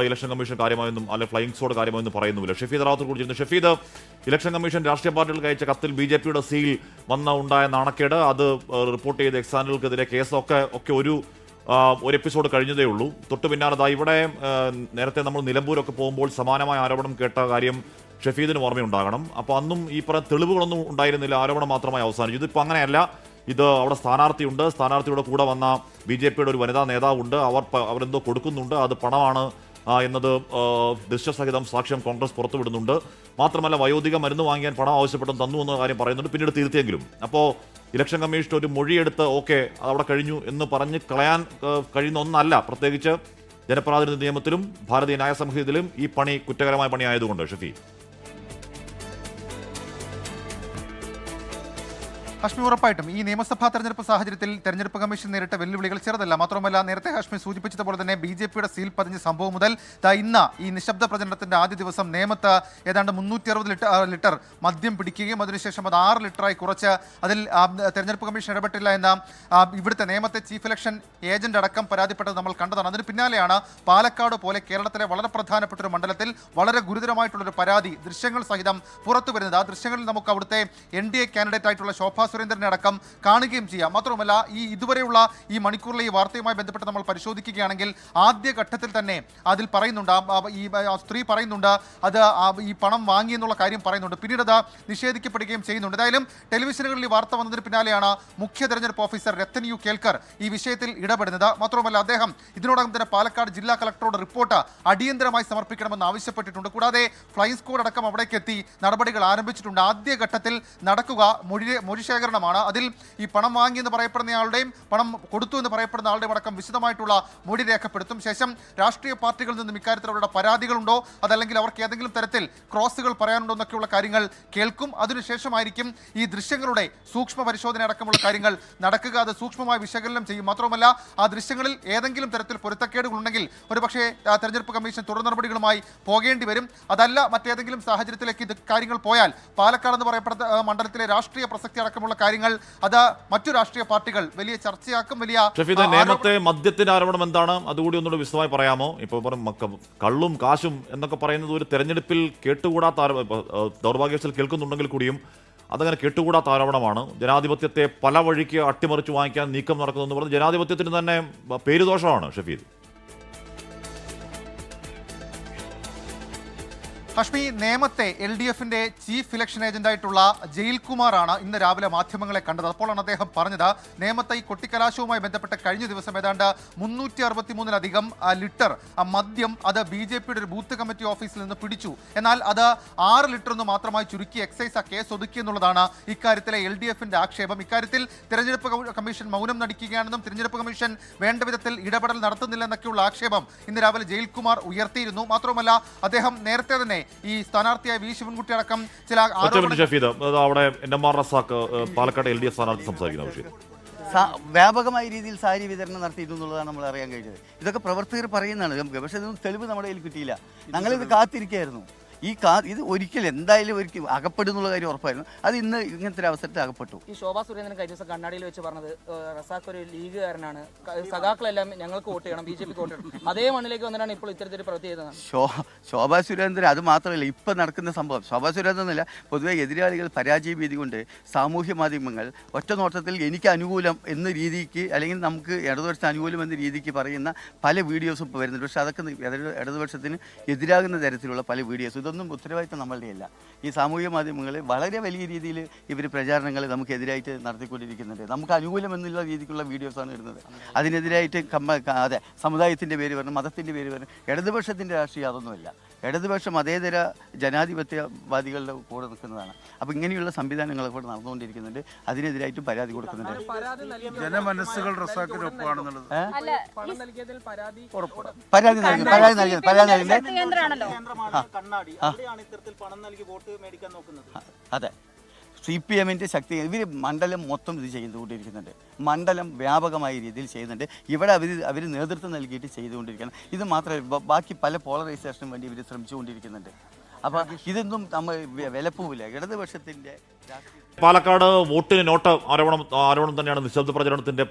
ഇലക്ഷൻ കമ്മീഷൻ കാര്യമായൊന്നും അല്ലെ ഫ്ലൈയിങ് സ്ക്വാഡ് കാര്യമായൊന്നും പറയുന്നില്ല. ഷഫീദ് റാവത്ത് കുറിച്ചിരുന്നു. ഷഫീദ്, ഇലക്ഷൻ കമ്മീഷൻ രാഷ്ട്രീയ പാർട്ടികൾക്ക് അയച്ച കത്തിൽ BJPയുടെ സീൽ ഉണ്ടായ നാണക്കേട്, അത് റിപ്പോർട്ട് ചെയ്ത എക്സാനുകൾക്കെതിരെ കേസൊക്കെ ഒരു എപ്പിസോഡ് കഴിഞ്ഞതേ ഉള്ളൂ. തൊട്ട് പിന്നാലെ ഇവിടെ നേരത്തെ നമ്മൾ നിലമ്പൂരൊക്കെ പോകുമ്പോൾ സമാനമായ ആരോപണം കേട്ട കാര്യം ഷഫീദിന് ഓർമ്മയുണ്ടാകണം. അപ്പോൾ അന്നും ഈ പറഞ്ഞ തെളിവുകളൊന്നും ഉണ്ടായിരുന്നില്ല, ആരോപണം മാത്രമായി അവസാനിച്ചു. ഇതിപ്പോൾ അങ്ങനെയല്ല. ഇത് അവിടെ സ്ഥാനാർത്ഥിയുണ്ട്, സ്ഥാനാർത്ഥിയുടെ കൂടെ വന്ന BJPയുടെ ഒരു വനിതാ നേതാവുണ്ട്, അവരെന്തോ കൊടുക്കുന്നുണ്ട്, അത് പണമാണ് എന്നത് ദൃശ്യസഹിതം സാക്ഷ്യം കോൺഗ്രസ് പുറത്തുവിടുന്നുണ്ട്. മാത്രമല്ല വയോധിക മരുന്ന് വാങ്ങിയാൻ പണം ആവശ്യപ്പെട്ടും തന്നു എന്ന കാര്യം പറയുന്നുണ്ട്, പിന്നീട് തിരുത്തിയെങ്കിലും. അപ്പോൾ ഇലക്ഷൻ കമ്മീഷൻ ഒരു മൊഴിയെടുത്ത് ഓക്കെ അതവിടെ കഴിഞ്ഞു എന്ന് പറഞ്ഞ് കളയാൻ കഴിയുന്ന ഒന്നല്ല, പ്രത്യേകിച്ച് ജനപ്രാതിനിധ്യ നിയമത്തിലും ഭാരതീയ ന്യായ സംഹിതയിലും ഈ പണി കുറ്റകരമായ പണിയായതുകൊണ്ട്. ഷഫി, ഹാഷ്മി, ഉറപ്പായിട്ടും ഈ നിയമസഭാ തെരഞ്ഞെടുപ്പ് സാഹചര്യത്തിൽ തെരഞ്ഞെടുപ്പ് കമ്മീഷൻ നേരിട്ട വെല്ലുവിളികൾ ചെറുതല്ല. മാത്രമല്ല നേരത്തെ ഹാഷ്മി സൂചിപ്പിച്ചതുപോലെ തന്നെ BJPയുടെ സീൽ പതിഞ്ഞ സംഭവം മുതൽ ഇന്ന് ഈ നിശബ്ദ പ്രചരണത്തിന്റെ ആദ്യ ദിവസം നേമത്ത് ഏതാണ്ട് 360 ലിറ്റർ മദ്യം പിടിക്കുകയും അതിനുശേഷം അത് 6 ലിറ്ററായി കുറച്ച് അതിൽ തെരഞ്ഞെടുപ്പ് കമ്മീഷൻ ഇടപെട്ടില്ല എന്ന ഇവിടുത്തെ നേമത്തെ ചീഫ് ഇലക്ഷൻ ഏജന്റ് അടക്കം പരാതിപ്പെട്ടത് നമ്മൾ കണ്ടതാണ്. അതിന് പിന്നാലെയാണ് പാലക്കാട് പോലെ കേരളത്തിലെ വളരെ പ്രധാനപ്പെട്ട ഒരു മണ്ഡലത്തിൽ വളരെ ഗുരുതരമായിട്ടുള്ളൊരു പരാതി ദൃശ്യങ്ങൾ സഹിതം പുറത്തു വരുന്നത്. ആ ദൃശ്യങ്ങളിൽ നമുക്ക് അവിടുത്തെ NDA കാൻഡിഡേറ്റ് ആയിട്ടുള്ള ശോഭാ സുരേന്ദ്രനെ അടക്കം കാണുകയും ചെയ്യാം. മാത്രമല്ല ഇതുവരെയുള്ള ഈ മണിക്കൂറിലെ ഈ വാർത്തയുമായി ബന്ധപ്പെട്ട് നമ്മൾ പരിശോധിക്കുകയാണെങ്കിൽ ആദ്യ ഘട്ടത്തിൽ തന്നെ അതിൽ പറയുന്നുണ്ട്, ഈ സ്ത്രീ പറയുന്നുണ്ട് അത് ഈ പണം വാങ്ങി എന്നുള്ള കാര്യം പറയുന്നുണ്ട്, പിന്നീട് അത് നിഷേധിക്കപ്പെടുകയും ചെയ്യുന്നുണ്ട്. ഏതായാലും ടെലിവിഷനുകളിൽ ഈ വാർത്ത വന്നതിന് പിന്നാലെയാണ് മുഖ്യ തെരഞ്ഞെടുപ്പ് ഓഫീസർ രത്തൻ യു കേൽക്കർ ഈ വിഷയത്തിൽ ഇടപെടുന്നത്. മാത്രമല്ല അദ്ദേഹം ഇതിനോടകം തന്നെ പാലക്കാട് ജില്ലാ കളക്ടറോട് റിപ്പോർട്ട് അടിയന്തരമായി സമർപ്പിക്കണമെന്ന് ആവശ്യപ്പെട്ടിട്ടുണ്ട്. കൂടാതെ ഫ്ലൈയിങ് സ്ക്വാഡ് അടക്കം അവിടേക്ക് എത്തി നടപടികൾ ആരംഭിച്ചിട്ടുണ്ട്. ആദ്യ ഘട്ടത്തിൽ നടക്കുക മൊഴി ശേഖരണമാണ്. അതിൽ ഈ പണം വാങ്ങിയെന്ന് പറയപ്പെടുന്നയാളുടെയും പണം കൊടുത്തു എന്ന് പറയപ്പെടുന്ന ആളുടെയും അടക്കം വിശദമായിട്ടുള്ള മൊഴി രേഖപ്പെടുത്തും. ശേഷം രാഷ്ട്രീയ പാർട്ടികളിൽ നിന്നും ഇക്കാര്യത്തിൽ അവരുടെ പരാതികളുണ്ടോ അതല്ലെങ്കിൽ അവർക്ക് ഏതെങ്കിലും തരത്തിൽ ക്രോസുകൾ പറയാനുണ്ടോ എന്നൊക്കെയുള്ള കാര്യങ്ങൾ കേൾക്കും. അതിനുശേഷമായിരിക്കും ഈ ദൃശ്യങ്ങളുടെ സൂക്ഷ്മ പരിശോധന അടക്കമുള്ള കാര്യങ്ങൾ നടക്കുക. അത് സൂക്ഷ്മമായി വിശകലനം ചെയ്യും. മാത്രമല്ല ആ ദൃശ്യങ്ങളിൽ ഏതെങ്കിലും തരത്തിൽ പൊരുത്തക്കേടുകൾ ഉണ്ടെങ്കിൽ ഒരുപക്ഷേ തെരഞ്ഞെടുപ്പ് കമ്മീഷൻ തുടർ നടപടികളുമായി പോകേണ്ടി വരും. അതല്ല മറ്റേതെങ്കിലും സാഹചര്യത്തിലേക്ക് ഇത് കാര്യങ്ങൾ പോയാൽ പാലക്കാട് എന്ന് പറയപ്പെടുന്ന മണ്ഡലത്തിലെ രാഷ്ട്രീയ പ്രസക്തി അടക്കമുള്ള കാര്യങ്ങൾ അത് മറ്റു രാഷ്ട്രീയ പാർട്ടികൾ വലിയ ചർച്ചയാക്കും. വലിയ നേമത്തെ മദ്യത്തിന്റെ ആരോപണം എന്താണ്, അതുകൂടി ഒന്നുകൂടി വിശദമായി പറയാമോ? ഇപ്പൊ കള്ളും കാശും എന്നൊക്കെ പറയുന്നത് ഒരു തെരഞ്ഞെടുപ്പിൽ കേട്ടുകൂടാത്ത ദൗർഭാഗ്യവശാൽ കേൾക്കുന്നുണ്ടെങ്കിൽ കൂടിയും അതങ്ങനെ കേട്ടുകൂടാത്ത ആരോപണമാണ്. ജനാധിപത്യത്തെ പല വഴിക്ക് അട്ടിമറിച്ച് വാങ്ങിക്കാൻ നീക്കം നടക്കുന്നു എന്ന് പറഞ്ഞ് ജനാധിപത്യത്തിന് തന്നെ പേരുദോഷമാണ്. ഷഫീദ്, ഹാഷ്മി, നേമത്തെ LDFന്റെ ചീഫ് ഇലക്ഷൻ ഏജന്റായിട്ടുള്ള ജയിൽകുമാറാണ് ഇന്ന് രാവിലെ മാധ്യമങ്ങളെ കണ്ടത്. അപ്പോഴാണ് അദ്ദേഹം പറഞ്ഞത് നേമത്തെ ഈ കൊട്ടിക്കലാശവുമായി ബന്ധപ്പെട്ട് കഴിഞ്ഞ ദിവസം ഏതാണ്ട് 363-ലധികം ലിറ്റർ മദ്യം അത് BJPയുടെ ഒരു ബൂത്ത് കമ്മിറ്റി ഓഫീസിൽ നിന്ന് പിടിച്ചു. എന്നാൽ അത് 6 ലിറ്റർ എന്ന് മാത്രമായി ചുരുക്കി എക്സൈസ് ആ കേസ് ഒതുക്കി എന്നുള്ളതാണ് ഇക്കാര്യത്തിലെ LDFന്റെ ആക്ഷേപം. ഇക്കാര്യത്തിൽ തെരഞ്ഞെടുപ്പ് കമ്മീഷൻ മൗനം നടിക്കുകയാണെന്നും തെരഞ്ഞെടുപ്പ് കമ്മീഷൻ വേണ്ട വിധത്തിൽ ഇടപെടൽ നടത്തുന്നില്ലെന്നൊക്കെയുള്ള ആക്ഷേപം ഇന്ന് രാവിലെ ജയിൽകുമാർ ഉയർത്തിയിരുന്നു. മാത്രമല്ല അദ്ദേഹം നേരത്തെ തന്നെ ഈ സ്ഥാനാർത്ഥിയായ വി ശിവൻകുട്ടി അടക്കം ചില പാലക്കാട് LDF സ്ഥാനാർത്ഥി സംസാരിക്കുന്ന വിഷയം വ്യാപകമായ രീതിയിൽ സാരി വിതരണം നടത്തിയിട്ടുള്ളതാണ് നമ്മൾ അറിയാൻ കഴിഞ്ഞത്. ഇതൊക്കെ പ്രവർത്തകർ പറയുന്നതാണ്, പക്ഷേ ഇതൊന്നും തെളിവ് നമ്മുടെ കയ്യിൽ കിട്ടിയില്ല. ഞങ്ങളിത് കാത്തിരിക്കുകയായിരുന്നു. ഇത് ഒരിക്കലും എന്തായാലും ഒരിക്കലും അകപ്പെടുന്നുള്ള കാര്യം ഉറപ്പായിരുന്നു. അത് ഇന്ന് ഇങ്ങനത്തെ ഒരു അവസരത്തിൽ അകപ്പെട്ടു. ഈ ശോഭാ സുരേന്ദ്രൻ കഴിഞ്ഞ ദിവസം കണ്ണാടിയിൽ വെച്ച് പറഞ്ഞത് റസാഖ് ഒരു ലീഗുകാരനാണ്, സഖാക്കളെല്ലാം ഞങ്ങൾക്ക് വോട്ട് ചെയ്യണം, BJP വോട്ട് ചെയ്യണം. അതേ മണ്ണിലേക്ക് വന്നിട്ടാണ് ഇപ്പോൾ ഇത്തരത്തിൽ പ്രവൃത്തി ചെയ്തത്. ശോഭാ സുരേന്ദ്രൻ അത് മാത്രമല്ല ഇപ്പം നടക്കുന്ന സംഭവം. ശോഭാ സുരേന്ദ്രൻ എന്നല്ല, പൊതുവെ എതിരാളികൾ പരാജയ ഭീതി കൊണ്ട് സാമൂഹ്യ മാധ്യമങ്ങൾ ഒറ്റ നോട്ടത്തിൽ എനിക്ക് അനുകൂലം എന്ന രീതിക്ക് അല്ലെങ്കിൽ നമുക്ക് ഇടതുപക്ഷത്തിന് അനുകൂലം എന്ന രീതിക്ക് പറയുന്ന പല വീഡിയോസും ഇപ്പോൾ വരുന്നുണ്ട്. പക്ഷേ അതൊക്കെ ഇടതുപക്ഷത്തിന് എതിരാകുന്ന തരത്തിലുള്ള പല വീഡിയോസ്. ഇതൊന്നും ഉത്തരവാദിത്തം നമ്മളുടെയല്ല. ഈ സാമൂഹ്യ മാധ്യമങ്ങൾ വളരെ വലിയ രീതിയിൽ ഇവർ പ്രചാരണങ്ങൾ നമുക്കെതിരായിട്ട് നടത്തിക്കൊണ്ടിരിക്കുന്നുണ്ട്. നമുക്ക് അനുകൂലം എന്നുള്ള രീതിക്കുള്ള വീഡിയോസാണ് ഇടുന്നത്. അതിനെതിരായിട്ട് അതെ സമുദായത്തിൻ്റെ പേര് പറഞ്ഞു, മതത്തിൻ്റെ പേര് പറഞ്ഞു. ഇടതുപക്ഷത്തിൻ്റെ രാഷ്ട്രീയം അതൊന്നുമല്ല. ഇടതുപക്ഷം മതേതര ജനാധിപത്യവാദികളുടെ കൂടെ നിൽക്കുന്നതാണ്. അപ്പോൾ ഇങ്ങനെയുള്ള സംവിധാനങ്ങളൊക്കെ കൂടെ നടന്നുകൊണ്ടിരിക്കുന്നുണ്ട്. അതിനെതിരായിട്ടും പരാതി കൊടുക്കുന്നുണ്ട്. ജനമനസ്സുകൾ റസാഖിനൊപ്പമാണെന്നുള്ളത് പരാതി നൽകി അതെ CPM-ന്റെ ശക്തി ഇവർ മണ്ഡലം മൊത്തം ഇത് ചെയ്തുകൊണ്ടിരിക്കുന്നുണ്ട്. മണ്ഡലം വ്യാപകമായ രീതിയിൽ ചെയ്യുന്നുണ്ട്. ഇവിടെ അവർ നേതൃത്വം നൽകിയിട്ട് ചെയ്തുകൊണ്ടിരിക്കണം. ഇത് മാത്രമല്ല ബാക്കി പല പോളറൈസേഷനും വേണ്ടി ഇവർ ശ്രമിച്ചുകൊണ്ടിരിക്കുന്നുണ്ട്. അപ്പോൾ ഇതൊന്നും നമ്മൾ വിലപ്പോവില്ല. ഇടതുപക്ഷത്തിൻ്റെ പാലക്കാട് വോട്ടിന് നോട്ട് ആരോപണം തന്നെയാണ് നിശബ്ദ പ്രചരണത്തിന്റെ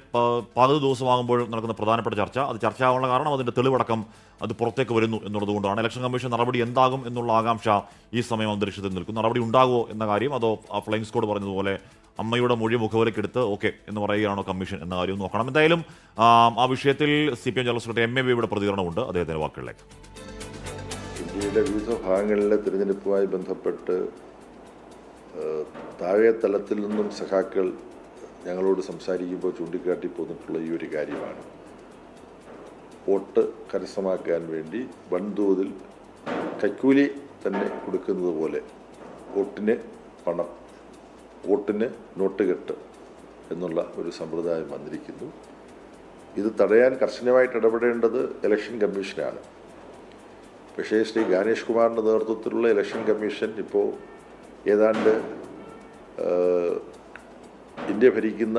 പകുതി ദിവസമാകുമ്പോൾ നടക്കുന്ന പ്രധാനപ്പെട്ട ചർച്ച. അത് ചർച്ചയാവാനുള്ള കാരണം അതിന്റെ തെളിവടക്കം അത് പുറത്തേക്ക് വരുന്നു എന്നുള്ളതുകൊണ്ടാണ്. ഇലക്ഷൻ കമ്മീഷൻ നടപടി എന്താകും എന്നുള്ള ആകാംക്ഷ ഈ സമയം അന്തരീക്ഷത്തിൽ നിൽക്കും. നടപടി ഉണ്ടാകുമോ എന്ന കാര്യം, അതോ ആ ഫ്ലൈയിങ് സ്ക്വാഡ് പറഞ്ഞതുപോലെ അമ്മയുടെ മൊഴി മുഖവിലക്കെടുത്ത് ഓക്കെ എന്ന് പറയുകയാണോ കമ്മീഷൻ എന്ന കാര്യം നോക്കണം. എന്തായാലും ആ വിഷയത്തിൽ CPM ജനറൽ സെക്രട്ടറി MAB യുടെ പ്രതികരണമുണ്ട്. അദ്ദേഹത്തിന്റെ വാക്കുകളിലേക്ക്. ഇന്ത്യയുടെ വിവിധ ഭാഗങ്ങളിലെ തിരഞ്ഞെടുപ്പുമായി ബന്ധപ്പെട്ട് താഴെ തലത്തിൽ നിന്നും സഖാക്കൾ ഞങ്ങളോട് സംസാരിക്കുമ്പോൾ ചൂണ്ടിക്കാട്ടി പോന്നിട്ടുള്ള ഈ ഒരു കാര്യമാണ്. വോട്ട് കരസ്ഥമാക്കാൻ വേണ്ടി വൻതോതിൽ കൈക്കൂലി തന്നെ കൊടുക്കുന്നത് പോലെ വോട്ടിന് പണം, വോട്ടിന് നോട്ടുകെട്ട് എന്നുള്ള ഒരു സമ്പ്രദായം വന്നിരിക്കുന്നു. ഇത് തടയാൻ കർശനമായിട്ട് ഇടപെടേണ്ടത് ഇലക്ഷൻ കമ്മീഷനാണ്. പക്ഷേ ശ്രീ ഗാനേഷ് കുമാറിൻ്റെ നേതൃത്വത്തിലുള്ള ഇലക്ഷൻ കമ്മീഷൻ ഇപ്പോൾ ഏതാണ്ട് ഇന്ത്യ ഭരിക്കുന്ന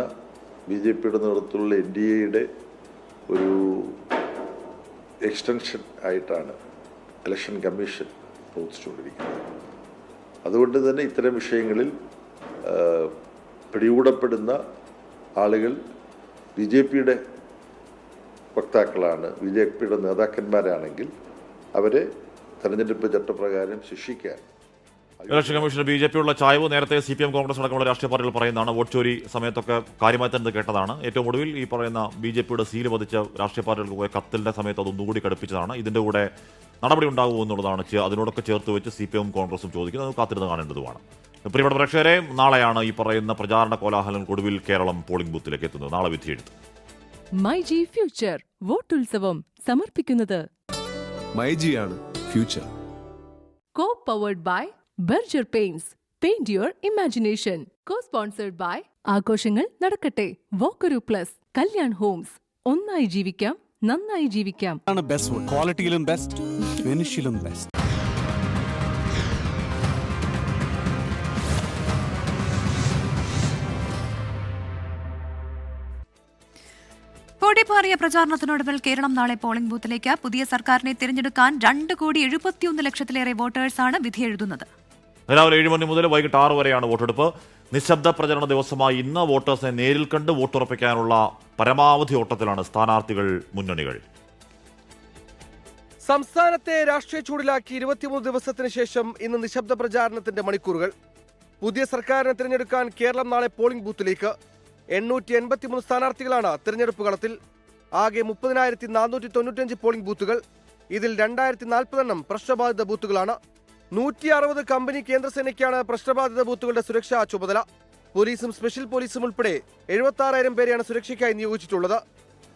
BJP-യുടെ നേതൃത്വത്തിലുള്ള NDA-യുടെ ഒരു എക്സ്റ്റൻഷൻ ആയിട്ടാണ് ഇലക്ഷൻ കമ്മീഷൻ പ്രവർത്തിച്ചുകൊണ്ടിരിക്കുന്നത്. അതുകൊണ്ട് തന്നെ ഇത്തരം വിഷയങ്ങളിൽ പിടികൂടപ്പെടുന്ന ആളുകൾ BJP-യുടെ വക്താക്കളാണ്, BJP-യുടെ നേതാക്കന്മാരാണെങ്കിൽ അവരെ തെരഞ്ഞെടുപ്പ് ചട്ടപ്രകാരം ശിക്ഷിക്കാൻ ഇലക്ഷൻ കമ്മീഷന് BJP-യുള്ള ചായ്വ് നേരത്തെ CPM, കോൺഗ്രസ് അടക്കമുള്ള രാഷ്ട്രീയ പാർട്ടികൾ പറയുന്നതാണ്. വോട്ട് ചോരി സമയത്തൊക്കെ കാര്യമായി തന്നെ കേട്ടതാണ്. ഏറ്റവും ഒടുവിൽ ഈ പറയുന്ന BJP-യുടെ സീല് പതിച്ച രാഷ്ട്രീയ പാർട്ടികൾക്ക് പോയ കത്തിന്റെ സമയത്ത് അതൊന്നുകൂടി കടുപ്പിച്ചതാണ്. ഇതിന്റെ കൂടെ നടപടി ഉണ്ടാകുമോ എന്നുള്ളതാണ് അതിനോടൊക്കെ ചേർത്ത് വെച്ച് CPM, കോൺഗ്രസും ചോദിക്കുന്നത്. അത് കാത്തിരുന്ന് കാണേണ്ടതുമാണ്. പ്രിയപ്പെട്ട പ്രേക്ഷകരെ, നാളെയാണ് ഈ പറയുന്ന പ്രചാരണ കോലാഹലങ്ങൾക്കൊടുവിൽ കേരളം പോളിംഗ് ബൂത്തിലേക്ക് എത്തുന്നത്. നാളെ വിധിയെഴുത്ത്. മൈജി ഫ്യൂച്ചർ വോട്ടുത്സവം സമർപ്പിക്കുന്നത് മൈജിയാണ് ഫ്യൂച്ചർ. Co powered by Berger paints. Paint your imagination. Co sponsored by ആഘോഷങ്ങൾ നടക്കട്ടെ. Walkaroo plus. കല്യാൺ ഹോംസ്. ഒന്നായി ജീവിക്കാം, നന്നായി ജീവിക്കാം. ബെസ്റ്റ് ക്വാളിറ്റിയിലും ബെസ്റ്റ്, ഫിനിഷിലും ബെസ്റ്റ്. കോടിപ്പാറിയ പ്രചാരണത്തിനൊടുവിൽ കേരളം നാളെ പോളിംഗ് ബൂത്തിലേക്ക്. പുതിയ സർക്കാരിനെ തിരഞ്ഞെടുക്കാൻ 2,71,00,000-ലേറെ വോട്ടേഴ്സാണ് വിധിയെഴുതുന്നത്. രാവിലെ 7 മണി മുതൽ വൈകിട്ട് 6 വരെയാണ് വോട്ടെടുപ്പ്. നിശബ്ദ പ്രചരണ ദിവസമായി ഇന്ന് വോട്ടേഴ്സിനെ നേരിൽ കണ്ട് വോട്ടുറപ്പിക്കാനുള്ള പരമാവധി ഓട്ടത്തിലാണ് സ്ഥാനാർത്ഥികൾ, മുന്നണികൾ. സംസ്ഥാനത്തെ രാഷ്ട്രീയ ചൂടിലാക്കി 23 ദിവസത്തിന് ശേഷം ഇന്ന് നിശബ്ദ പ്രചാരണത്തിന്റെ മണിക്കൂറുകൾ. പുതിയ സർക്കാരിനെ തിരഞ്ഞെടുക്കാൻ കേരളം നാളെ പോളിംഗ് ബൂത്തിലേക്ക്. 883 സ്ഥാനാർത്ഥികളാണ് തിരഞ്ഞെടുപ്പ് കളത്തിൽ. ആകെ 30,495 പോളിംഗ് ബൂത്തുകൾ. ഇതിൽ 2,040 പ്രശ്നബാധിത ബൂത്തുകളാണ്. 160 കമ്പനി കേന്ദ്രസേനയ്ക്കാണ് പ്രശ്നബാധിത ബൂത്തുകളുടെ സുരക്ഷാ ചുമതല. പോലീസും സ്പെഷ്യൽ പോലീസും ഉൾപ്പെടെ 76,000 പേരെയാണ് സുരക്ഷയ്ക്കായി നിയോഗിച്ചിട്ടുള്ളത്.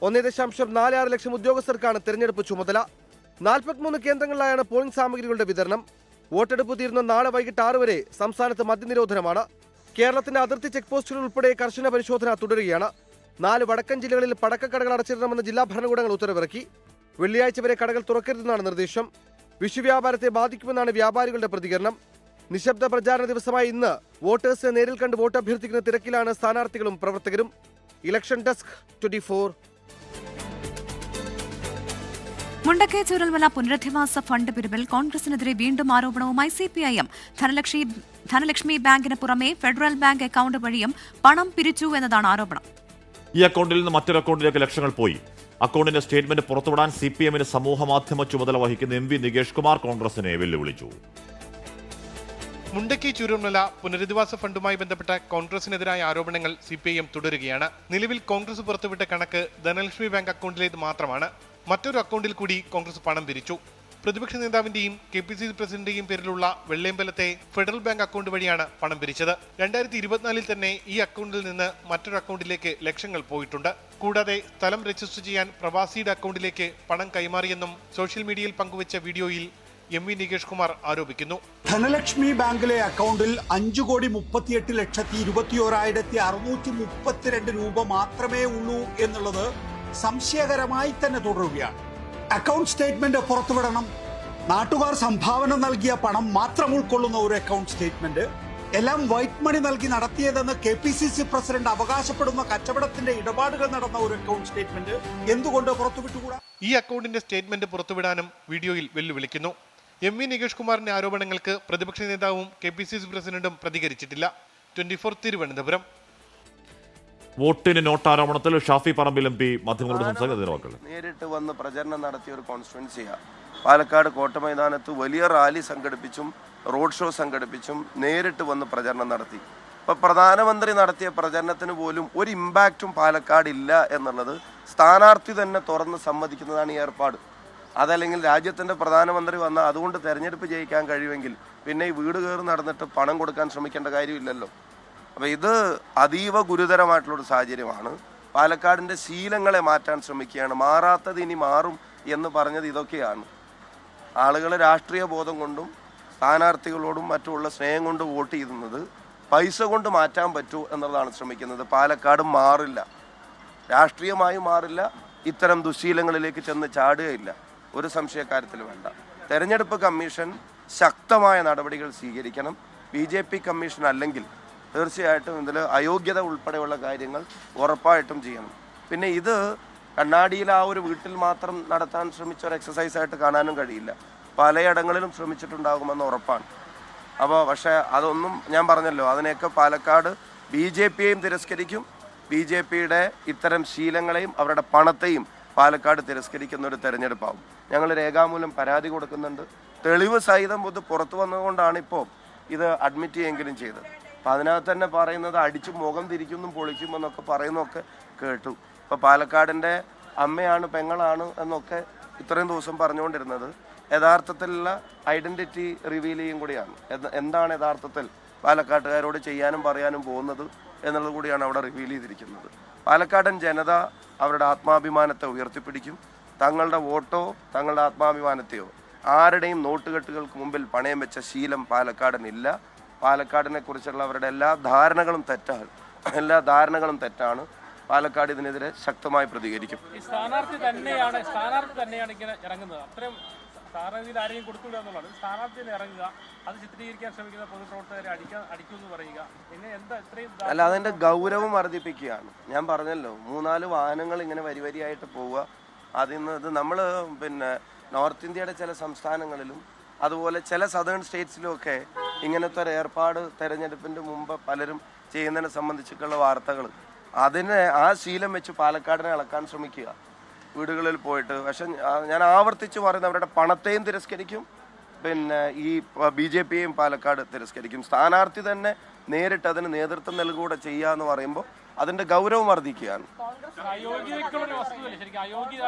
1.46 ലക്ഷം ഉദ്യോഗസ്ഥർക്കാണ് തെരഞ്ഞെടുപ്പ് ചുമതല. 43 കേന്ദ്രങ്ങളിലായാണ് പോളിംഗ് സാമഗ്രികളുടെ വിതരണം. വോട്ടെടുപ്പ് തീരുന്ന നാളെ വൈകിട്ട് 6 വരെ സംസ്ഥാനത്ത് മദ്യനിരോധനമാണ്. കേരളത്തിന്റെ അതിർത്തി ചെക്ക് പോസ്റ്റുകൾ ഉൾപ്പെടെ കർശന പരിശോധന തുടരുകയാണ്. 4 വടക്കൻ ജില്ലകളിൽ പടക്കക്കടകൾ അടച്ചിടണമെന്ന് ജില്ലാ ഭരണകൂടങ്ങൾ ഉത്തരവിറക്കി. വെള്ളിയാഴ്ച വരെ കടകൾ തുറക്കരുതെന്നാണ് നിർദ്ദേശം. വിഷുവ്യാപാരത്തെ ബാധിക്കുമെന്നാണ് വ്യാപാരികളുടെ പ്രതികരണം. നിശബ്ദ പ്രചാരണ ദിവസമായ ഇന്ന് വോട്ടേഴ്സിനെ നേരിൽ കണ്ട് വോട്ട് അഭ്യർത്ഥിക്കുന്ന തിരക്കിലാണ് സ്ഥാനാർത്ഥികളും പ്രവർത്തകരും. Election desk 24. മുണ്ടക്കൈ ചൂരൽമല പുനരധിവാസ ഫണ്ട് പിരിവിൽ കോൺഗ്രസിനെതിരെ വീണ്ടും ആരോപണവുമായി CPIM. ധനലക്ഷ്മി ബാങ്കിന് പുറമെ ഫെഡറൽ ബാങ്ക് അക്കൗണ്ട് വഴിയും പണം പിരിച്ചു എന്നതാണ് ആരോപണം. ഈ അക്കൗണ്ടിൽ നിന്ന് മറ്റൊരു അക്കൗണ്ടിലേക്ക് ലക്ഷങ്ങൾ പോയി. അക്കൗണ്ടിന്റെ സ്റ്റേറ്റ്മെന്റ് പുറത്തുവിടാൻ CPM-ന് സമൂഹമാധ്യമ ചുമതല വഹിക്കുന്ന MV നികേഷ് കുമാർ കോൺഗ്രസിനെ വെല്ലുവിളിച്ചു. മുണ്ടക്കൈ ചൂരൽമല പുനരധിവാസ ഫണ്ടുമായി ബന്ധപ്പെട്ട കോൺഗ്രസിനെതിരായ ആരോപണങ്ങൾ CPIM തുടരുകയാണ്. നിലവിൽ കോൺഗ്രസ് പുറത്തുവിട്ട കണക്ക് ധനലക്ഷ്മി ബാങ്ക് അക്കൗണ്ടിലേത് മാത്രമാണ്. മറ്റൊരു അക്കൗണ്ടിൽ കൂടി കോൺഗ്രസ് പണം പിരിച്ചു. പ്രതിപക്ഷ നേതാവിന്റെയും KPCC പ്രസിഡന്റിന്റെയും പേരിലുള്ള വെള്ളയമ്പലത്തെ ഫെഡറൽ ബാങ്ക് അക്കൗണ്ട് വഴിയാണ് പണം പിരിച്ചത്. 2024 തന്നെ ഈ അക്കൗണ്ടിൽ നിന്ന് മറ്റൊരു അക്കൗണ്ടിലേക്ക് ലക്ഷങ്ങൾ പോയിട്ടുണ്ട്. കൂടാതെ സ്ഥലം രജിസ്റ്റർ ചെയ്യാൻ പ്രവാസിയുടെ അക്കൗണ്ടിലേക്ക് പണം കൈമാറിയെന്നും സോഷ്യൽ മീഡിയയിൽ പങ്കുവച്ച വീഡിയോയിൽ MV നികേഷ് കുമാർ ആരോപിക്കുന്നു. ധനലക്ഷ്മി ബാങ്കിലെ അക്കൗണ്ടിൽ 5,38,21,632 രൂപ മാത്രമേ ഉള്ളൂ എന്നുള്ളത് സംശയകരമായി തന്നെ തുടരുകയാണ്. അക്കൗണ്ട് സ്റ്റേറ്റ്മെന്റ് പുറത്തുവിടണം. നാട്ടുകാർ സംഭാവന നൽകിയ പണം മാത്രം ഉൾക്കൊള്ളുന്ന ഒരു അക്കൗണ്ട് സ്റ്റേറ്റ്മെന്റ്, എല്ലാം വൈറ്റ് മണി നൽകി നടത്തിയതെന്ന് KPCC പ്രസിഡന്റ് അവകാശപ്പെടുന്ന കച്ചവടത്തിന്റെ ഇടപാടുകൾ നടന്ന ഒരു അക്കൗണ്ട് സ്റ്റേറ്റ്മെന്റ് എന്തുകൊണ്ട് പുറത്തുവിട്ടുകൂടാ? ഈ അക്കൗണ്ടിന്റെ സ്റ്റേറ്റ്മെന്റ് പുറത്തുവിടാനും വീഡിയോയിൽ വെല്ലുവിളിക്കുന്നു. MV നികേഷ് കുമാറിന്റെ ആരോപണങ്ങൾക്ക് പ്രതിപക്ഷ നേതാവും KPCC പ്രസിഡന്റും പ്രതികരിച്ചിട്ടില്ല. 24 തിരുവനന്തപുരം. വോട്ടിന് നോട്ടാരോപണത്തിൽ ഷാഫി പറമ്പിൽ MP മാധ്യമങ്ങളോട് സംസാരിക്കുന്നത് നേരിട്ട് വന്ന് പ്രചരണം നടത്തിയ ഒരു കോൺസ്റ്റിറ്റ്യുവൻസിയാണ്. പാലക്കാട് കോട്ടമൈതാനത്ത് വലിയ റാലി സംഘടിപ്പിച്ചും റോഡ് ഷോ സംഘടിപ്പിച്ചും നേരിട്ട് വന്ന് പ്രചരണം നടത്തി. അപ്പോൾ പ്രധാനമന്ത്രി നടത്തിയ പ്രചരണത്തിന് പോലും ഒരു ഇമ്പാക്റ്റും പാലക്കാട് ഇല്ല എന്നുള്ളത് സ്ഥാനാർത്ഥി തന്നെ തുറന്ന് സമ്മതിക്കുന്നതാണ് ഈ ഏർപ്പാട്. അതല്ലെങ്കിൽ രാജ്യത്തിൻ്റെ പ്രധാനമന്ത്രി വന്ന അതുകൊണ്ട് തെരഞ്ഞെടുപ്പ് ജയിക്കാൻ കഴിയുമെങ്കിൽ പിന്നെ ഈ വീട് കയറി നടന്നിട്ട് പണം കൊടുക്കാൻ ശ്രമിക്കേണ്ട കാര്യമില്ലല്ലോ. അപ്പോൾ ഇത് അതീവ ഗുരുതരമായിട്ടുള്ളൊരു സാഹചര്യമാണ്. പാലക്കാടിൻ്റെ ശീലങ്ങളെ മാറ്റാൻ ശ്രമിക്കുകയാണ്. മാറാത്തത് ഇനി മാറും എന്ന് പറഞ്ഞത് ഇതൊക്കെയാണ്. ആളുകൾ രാഷ്ട്രീയ ബോധം കൊണ്ടും സ്ഥാനാർത്ഥികളോടും മറ്റുമുള്ള സ്നേഹം കൊണ്ട് വോട്ട് ചെയ്യുന്നത് പൈസ കൊണ്ട് മാറ്റാൻ പറ്റൂ എന്നുള്ളതാണ് ശ്രമിക്കുന്നത്. പാലക്കാട് മാറില്ല, രാഷ്ട്രീയമായും മാറില്ല, ഇത്തരം ദുശീലങ്ങളിലേക്ക് ചെന്ന് ചാടുകയില്ല, ഒരു സംശയക്കാര്യത്തിൽ വേണ്ട. തെരഞ്ഞെടുപ്പ് കമ്മീഷൻ ശക്തമായ നടപടികൾ സ്വീകരിക്കണം. BJP കമ്മീഷൻ അല്ലെങ്കിൽ തീർച്ചയായിട്ടും ഇതിൽ അയോഗ്യത ഉൾപ്പെടെയുള്ള കാര്യങ്ങൾ ഉറപ്പായിട്ടും ചെയ്യണം. പിന്നെ ഇത് കണ്ണാടിയിൽ ആ ഒരു വീട്ടിൽ മാത്രം നടത്താൻ ശ്രമിച്ച ഒരു എക്സസൈസായിട്ട് കാണാനും കഴിയില്ല. പലയിടങ്ങളിലും ശ്രമിച്ചിട്ടുണ്ടാകുമെന്ന് ഉറപ്പാണ്. അപ്പോൾ പക്ഷേ അതൊന്നും ഞാൻ പറഞ്ഞല്ലോ, അതിനെയൊക്കെ പാലക്കാട് BJPയെയും തിരസ്കരിക്കും. BJPയുടെ ഇത്തരം ശീലങ്ങളെയും അവരുടെ പണത്തെയും പാലക്കാട് തിരസ്കരിക്കുന്ന ഒരു തെരഞ്ഞെടുപ്പാവും. ഞങ്ങൾ രേഖാമൂലം പരാതി കൊടുക്കുന്നുണ്ട്. തെളിവ് സഹിതം ഇത് പുറത്തു വന്നതുകൊണ്ടാണ് ഇപ്പോൾ ഇത് അഡ്മിറ്റ് ചെയ്യുമെങ്കിലും ചെയ്തത്. അപ്പം അതിനകത്ത് തന്നെ പറയുന്നത് അടിച്ചു മുഖം തിരിക്കുന്നും പൊളിക്കുമെന്നൊക്കെ പറയുന്നതൊക്കെ കേട്ടു. ഇപ്പോൾ പാലക്കാടിൻ്റെ അമ്മയാണ് പെങ്ങളാണ് എന്നൊക്കെ ഇത്രയും ദിവസം പറഞ്ഞുകൊണ്ടിരുന്നത് യഥാർത്ഥത്തിലുള്ള ഐഡൻറ്റിറ്റി റിവീൽ ചെയ്യും കൂടിയാണ്. എന്താണ് യഥാർത്ഥത്തിൽ പാലക്കാട്ടുകാരോട് ചെയ്യാനും പറയാനും പോകുന്നത് എന്നുള്ളത് കൂടിയാണ് അവിടെ റിവീൽ ചെയ്തിരിക്കുന്നത്. പാലക്കാടൻ ജനത അവരുടെ ആത്മാഭിമാനത്തെ ഉയർത്തിപ്പിടിക്കും. തങ്ങളുടെ വോട്ടോ തങ്ങളുടെ ആത്മാഭിമാനത്തെയോ ആരുടെയും നോട്ടുകെട്ടുകൾക്ക് മുമ്പിൽ പണയം വെച്ച ശീലം പാലക്കാടിനില്ല. പാലക്കാടിനെ കുറിച്ചുള്ള അവരുടെ എല്ലാ ധാരണകളും തെറ്റാണ്. പാലക്കാട് ഇതിനെതിരെ ശക്തമായി പ്രതികരിക്കും. സ്ഥാനാർത്ഥി തന്നെയാണ് ഇങ്ങനെ ഇറങ്ങുന്നത്. അത്രയും സ്ഥാനാർത്ഥിയിൽ ആരെയും കൊടുക്കില്ല എന്നുള്ളത്. സ്ഥാനാർത്ഥിയിൽ ഇറങ്ങുക, അത് ചിത്രീകരിക്കാൻ ശ്രമിക്കുന്ന പൊതുപ്രവർത്തകരെ അടിക്കുമെന്ന് പറയുക, പിന്നെ എന്താ ഇത്രയും അല്ല, അതിന്റെ ഗൗരവം വർദ്ധിപ്പിക്കുകയാണ്. ഞാൻ പറഞ്ഞല്ലോ, 3-4 വാഹനങ്ങൾ ഇങ്ങനെ വരിയായിട്ട് പോവുക. അതിന്ന് ഇത് നമ്മൾ പിന്നെ നോർത്ത് ഇന്ത്യയുടെ ചില സംസ്ഥാനങ്ങളിലും അതുപോലെ ചില സദേൺ സ്റ്റേറ്റ്സിലും ഒക്കെ ഇങ്ങനത്തെ ഒരു ഏർപ്പാട് തെരഞ്ഞെടുപ്പിന്റെ മുമ്പ് പലരും ചെയ്യുന്നതിനെ സംബന്ധിച്ചൊക്കെയുള്ള വാർത്തകൾ, അതിനെ ആ ശീലം വെച്ച് പാലക്കാടിനെ ഇളക്കാൻ ശ്രമിക്കുക വീടുകളിൽ പോയിട്ട്. പക്ഷെ ഞാൻ ആവർത്തിച്ച് പറയുന്നത് അവരുടെ പണത്തെയും തിരസ്കരിക്കും, പിന്നെ ഈ BJPയെയും പാലക്കാട് തിരസ്കരിക്കും. സ്ഥാനാർത്ഥി തന്നെ നേരിട്ട് അതിന് നേതൃത്വം നൽകുകൂടെ ചെയ്യുക എന്ന് പറയുമ്പോൾ അതിന്റെ ഗൗരവം വർദ്ധിക്കുകയാണ്.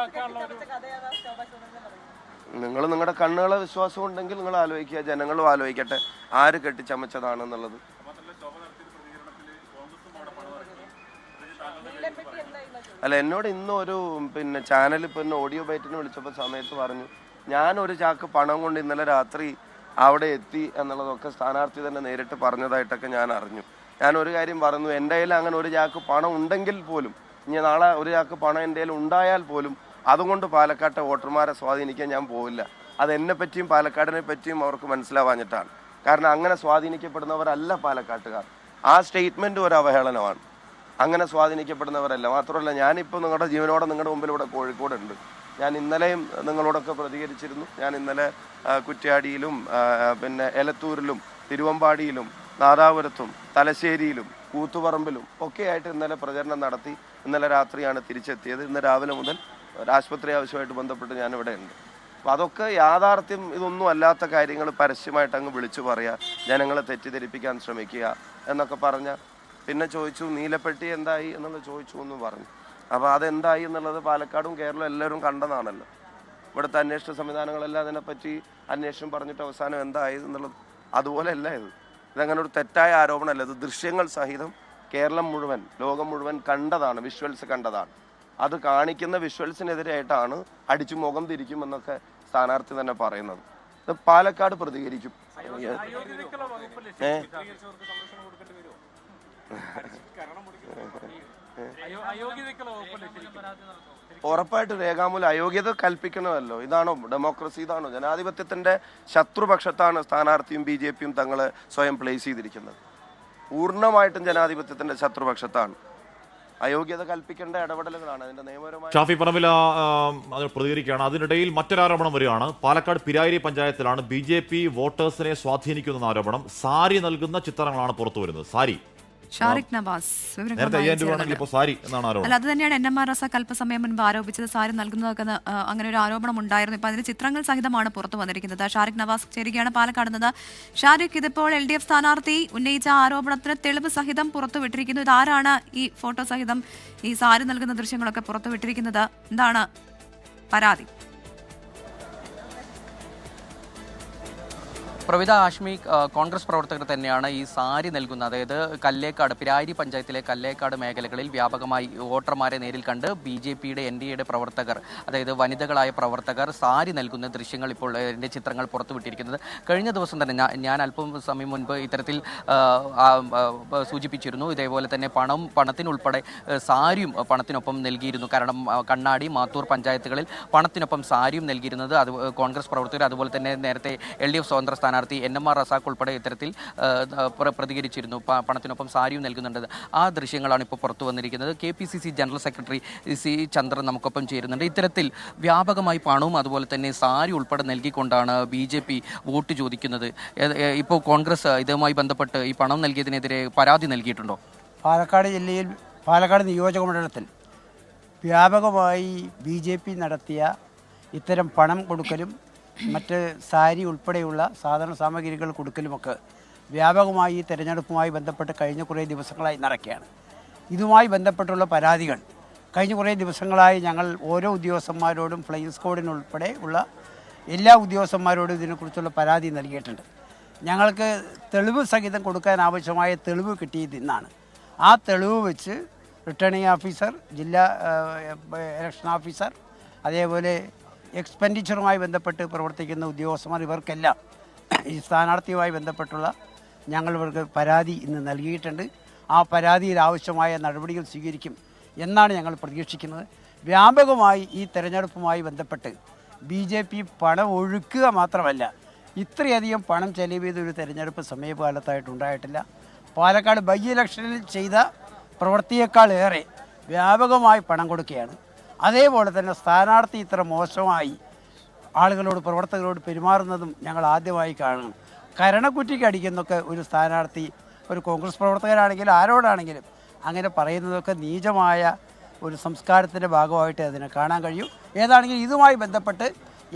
നിങ്ങൾ നിങ്ങളുടെ കണ്ണുകളെ വിശ്വാസം ഉണ്ടെങ്കിൽ നിങ്ങൾ ആലോചിക്കുക, ജനങ്ങളും ആലോചിക്കട്ടെ ആര് കെട്ടിച്ചമച്ചതാണെന്നുള്ളത്. അല്ല, എന്നോട് ഇന്നും ഒരു പിന്നെ ചാനൽ പിന്നെ ഓഡിയോ ബൈറ്റിന് വിളിച്ചപ്പോൾ സമയത്ത് പറഞ്ഞു, ഞാനൊരു ചാക്ക് പണം കൊണ്ട് ഇന്നലെ രാത്രി അവിടെ എത്തി എന്നുള്ളതൊക്കെ സ്ഥാനാർത്ഥി തന്നെ നേരിട്ട് പറഞ്ഞതായിട്ടൊക്കെ ഞാൻ അറിഞ്ഞു. ഞാൻ ഒരു കാര്യം പറഞ്ഞു, എൻ്റെ കയ്യിൽ അങ്ങനെ ഒരു ചാക്ക് പണം ഉണ്ടെങ്കിൽ പോലും, ഇനി നാളെ ഒരു ചാക്ക് പണം എൻ്റെ കയ്യിൽ ഉണ്ടായാൽ പോലും അതുകൊണ്ട് പാലക്കാട്ടെ വോട്ടർമാരെ സ്വാധീനിക്കാൻ ഞാൻ പോവില്ല. അതെന്നെ പറ്റിയും പാലക്കാടിനെ പറ്റിയും അവർക്ക് മനസ്സിലാവാഞ്ഞിട്ടാണ്. കാരണം അങ്ങനെ സ്വാധീനിക്കപ്പെടുന്നവരല്ല പാലക്കാട്ടുകാർ. ആ സ്റ്റേറ്റ്മെൻറ്റ് ഒരു അവഹേളനമാണ്. അങ്ങനെ സ്വാധീനിക്കപ്പെടുന്നവരല്ല. മാത്രമല്ല, ഞാനിപ്പോൾ നിങ്ങളുടെ ജീവനോടെ നിങ്ങളുടെ മുമ്പിൽ ഇവിടെ കോഴിക്കോടുണ്ട്. ഞാൻ ഇന്നലെയും നിങ്ങളോടൊക്കെ പ്രതികരിച്ചിരുന്നു. ഞാൻ ഇന്നലെ കുറ്റ്യാടിയിലും പിന്നെ എലത്തൂരിലും തിരുവമ്പാടിയിലും നാദാപുരത്തും തലശ്ശേരിയിലും കൂത്തുപറമ്പിലും ഒക്കെ ആയിട്ട് ഇന്നലെ പ്രചരണം നടത്തി. ഇന്നലെ രാത്രിയാണ് തിരിച്ചെത്തിയത്. ഇന്ന് രാവിലെ മുതൽ ഒരു ആശുപത്രി ആവശ്യമായിട്ട് ബന്ധപ്പെട്ട് ഞാനിവിടെ ഉണ്ട്. അപ്പോൾ അതൊക്കെ യാഥാർത്ഥ്യം ഇതൊന്നും അല്ലാത്ത കാര്യങ്ങൾ പരസ്യമായിട്ട് അങ്ങ് വിളിച്ചു പറയുക, ജനങ്ങളെ തെറ്റിദ്ധരിപ്പിക്കാൻ ശ്രമിക്കുക എന്നൊക്കെ പറഞ്ഞ പിന്നെ ചോദിച്ചു നീലപ്പെട്ടി എന്തായി എന്നുള്ളത് ചോദിച്ചു എന്ന് പറഞ്ഞു. അപ്പോൾ അതെന്തായി എന്നുള്ളത് പാലക്കാടും കേരളവും എല്ലാവരും കണ്ടതാണല്ലോ. ഇവിടുത്തെ അന്വേഷണ സംവിധാനങ്ങളെല്ലാം അതിനെപ്പറ്റി അന്വേഷണം പറഞ്ഞിട്ട് അവസാനം എന്തായി എന്നുള്ളത് അതുപോലെയല്ല ഇതങ്ങനെ ഒരു തെറ്റായ ആരോപണമല്ല. ഇത് ദൃശ്യങ്ങൾ സഹിതം കേരളം മുഴുവൻ ലോകം മുഴുവൻ കണ്ടതാണ്, വിഷ്വൽസ് കണ്ടതാണ്. അത് കാണിക്കുന്ന വിഷ്വൽസിനെതിരായിട്ടാണ് അടിച്ചു മുഖം തിരിക്കുമെന്നൊക്കെ സ്ഥാനാർത്ഥി തന്നെ പറയുന്നത്. ഇത് പാലക്കാട് പ്രതികരിക്കും. ഉറപ്പായിട്ട് രേഖാമൂലം അയോഗ്യത കൽപ്പിക്കണമല്ലോ. ഇതാണോ ഡെമോക്രസി? ഇതാണോ ജനാധിപത്യത്തിന്റെ ശത്രുപക്ഷത്താണ് സ്ഥാനാർത്ഥിയും BJPയും തങ്ങളെ സ്വയം പ്ലേസ് ചെയ്തിരിക്കുന്നത്? പൂർണ്ണമായിട്ടും ജനാധിപത്യത്തിന്റെ ശത്രുപക്ഷത്താണ്. അയോഗ്യത കൽപ്പിക്കേണ്ട ഇടപെടലുകളാണ് അതിന്റെ നിയമപരമായ. ഷാഫി പറമ്പിൽ അത് പ്രതികരിക്കുകയാണ്. അതിനിടയിൽ മറ്റൊരാരോപണം വരികയാണ്. പാലക്കാട് പിരായിരി പഞ്ചായത്തിലാണ് BJP വോട്ടേഴ്സിനെ സ്വാധീനിക്കുന്ന ആരോപണം. സാരി നൽകുന്ന ചിത്രങ്ങളാണ് പുറത്തു വരുന്നത്. സാരി ഷാരിഖ് നവാസ് നേരത്തെ 5000 രൂപയാണെങ്കിൽ ഇപ്പോൾ സാരി എന്നാണ് ആരോപണം. അല്ല, അത് തന്നെയാണ് NMR റസാഖ് അല്പസമയം മുൻപ് ആരോപിച്ചത്. സാരി നൽകുന്നതൊക്കെ അങ്ങനെ ഒരു ആരോപണം ഉണ്ടായിരുന്നു. ഇപ്പൊ അതിന്റെ ചിത്രങ്ങൾ സഹിതമാണ് പുറത്തു വന്നിരിക്കുന്നത്. ഷാരിഖ് നവാസ് ചേരുകയാണ് പാലക്കാട് നിന്ന്. ഷാരിഖ്, ഇതിപ്പോൾ LDF സ്ഥാനാർത്ഥി ഉന്നയിച്ച ആരോപണത്തിന് തെളിവ് സഹിതം പുറത്തുവിട്ടിരിക്കുന്നു. ഇതാരാണ് ഈ ഫോട്ടോ സഹിതം ഈ സാരി നൽകുന്ന ദൃശ്യങ്ങളൊക്കെ പുറത്തുവിട്ടിരിക്കുന്നത്? എന്താണ് പരാതി? പ്രവിത, ഹാഷ്മി കോൺഗ്രസ് പ്രവർത്തകർ തന്നെയാണ് ഈ സാരി നൽകുന്നത്. അതായത് കല്ലേക്കാട്, പിരായിരി പഞ്ചായത്തിലെ കല്ലേക്കാട് മേഖലകളിൽ വ്യാപകമായി വോട്ടർമാരെ നേരിൽ കണ്ട് BJPയുടെ NDAയുടെ പ്രവർത്തകർ, അതായത് വനിതകളായ പ്രവർത്തകർ സാരി നൽകുന്ന ദൃശ്യങ്ങൾ ഇപ്പോൾ എൻ്റെ ചിത്രങ്ങൾ പുറത്തുവിട്ടിരിക്കുന്നത്. കഴിഞ്ഞ ദിവസം തന്നെ ഞാൻ അല്പം സമയം മുൻപ് ഇത്തരത്തിൽ സൂചിപ്പിച്ചിരുന്നു. ഇതേപോലെ തന്നെ പണത്തിനുൾപ്പെടെ സാരിയും പണത്തിനൊപ്പം നൽകിയിരുന്നു. കാരണം കണ്ണാടി, മാത്തൂർ പഞ്ചായത്തുകളിൽ പണത്തിനൊപ്പം സാരിയും നൽകിയിരുന്നത് അത് കോൺഗ്രസ് പ്രവർത്തകർ, അതുപോലെ തന്നെ നേരത്തെ LDF സ്വതന്ത്ര സ്ഥാനാർത്ഥി NMR റസാഖ് ഉൾപ്പെടെ ഇത്തരത്തിൽ പ്രതികരിച്ചിരുന്നു. പണത്തിനൊപ്പം സാരിയും നൽകുന്നുണ്ട്. ആ ദൃശ്യങ്ങളാണ് ഇപ്പോൾ പുറത്തു വന്നിരിക്കുന്നത്. KPCC ജനറൽ സെക്രട്ടറി C ചന്ദ്രൻ നമുക്കൊപ്പം ചേരുന്നുണ്ട്. ഇത്തരത്തിൽ വ്യാപകമായി പണവും അതുപോലെ തന്നെ സാരി ഉൾപ്പെടെ നൽകിക്കൊണ്ടാണ് BJP വോട്ട് ചോദിക്കുന്നത്. ഇപ്പോൾ കോൺഗ്രസ് ഇതുമായി ബന്ധപ്പെട്ട് ഈ പണം നൽകിയതിനെതിരെ പരാതി നൽകിയിട്ടുണ്ടോ? പാലക്കാട് ജില്ലയിൽ പാലക്കാട് നിയോജക മണ്ഡലത്തിൽ വ്യാപകമായി BJP നടത്തിയ ഇത്തരം പണം കൊടുക്കലും മറ്റ് സാരി ഉൾപ്പെടെയുള്ള സാധാരണ സാമഗ്രികൾ കൊടുക്കലുമൊക്കെ വ്യാപകമായി ഈ തെരഞ്ഞെടുപ്പുമായി ബന്ധപ്പെട്ട് കഴിഞ്ഞ കുറേ ദിവസങ്ങളായി നടക്കുകയാണ്. ഇതുമായി ബന്ധപ്പെട്ടുള്ള പരാതികൾ കഴിഞ്ഞ കുറേ ദിവസങ്ങളായി ഞങ്ങൾ ഓരോ ഉദ്യോഗസ്ഥന്മാരോടും ഫ്ലൈയിങ് സ്ക്വാഡിനുൾപ്പെടെ ഉള്ള എല്ലാ ഉദ്യോഗസ്ഥന്മാരോടും ഇതിനെക്കുറിച്ചുള്ള പരാതി നൽകിയിട്ടുണ്ട്. ഞങ്ങൾക്ക് തെളിവ് സഹിതം കൊടുക്കാൻ ആവശ്യമായ തെളിവ് കിട്ടിയത് ഇന്നാണ്. ആ തെളിവ് വെച്ച് റിട്ടേണിംഗ് ഓഫീസർ, ജില്ലാ ഇലക്ഷൻ ഓഫീസർ, അതേപോലെ എക്സ്പെൻഡിച്ചറുമായി ബന്ധപ്പെട്ട് പ്രവർത്തിക്കുന്ന ഉദ്യോഗസ്ഥന്മാർ, ഇവർക്കെല്ലാം ഈ സ്ഥാനാർത്ഥിയുമായി ബന്ധപ്പെട്ടുള്ള ഇവർക്ക് പരാതി ഇന്ന് നൽകിയിട്ടുണ്ട്. ആ പരാതിയിൽ ആവശ്യമായ നടപടികൾ സ്വീകരിക്കും എന്നാണ് ഞങ്ങൾ പ്രതീക്ഷിക്കുന്നത്. വ്യാപകമായി ഈ തെരഞ്ഞെടുപ്പുമായി ബന്ധപ്പെട്ട് BJP പണം ഒഴുക്കുക മാത്രമല്ല, ഇത്രയധികം പണം ചെലവ് ചെയ്തൊരു തെരഞ്ഞെടുപ്പ് സമീപകാലത്തായിട്ടുണ്ടായിട്ടില്ല. പാലക്കാട് ബൈ ഇലക്ഷനിൽ ചെയ്ത പ്രവൃത്തിയേക്കാൾ ഏറെ വ്യാപകമായി പണം കൊടുക്കുകയാണ്. അതേപോലെ തന്നെ സ്ഥാനാർത്ഥി ഇത്ര മോശമായി ആളുകളോട്, പ്രവർത്തകരോട് പെരുമാറുന്നതും ഞങ്ങൾ ആദ്യമായി കാണണം. കരണക്കുറ്റിക്ക് അടിക്കുന്നൊക്കെ ഒരു സ്ഥാനാർത്ഥി, ഒരു കോൺഗ്രസ് പ്രവർത്തകരാണെങ്കിലും ആരോടാണെങ്കിലും അങ്ങനെ പറയുന്നതൊക്കെ നീചമായ ഒരു സംസ്കാരത്തിൻ്റെ ഭാഗമായിട്ട് അതിനെ കാണാൻ കഴിയും. ഏതാണെങ്കിലും ഇതുമായി ബന്ധപ്പെട്ട്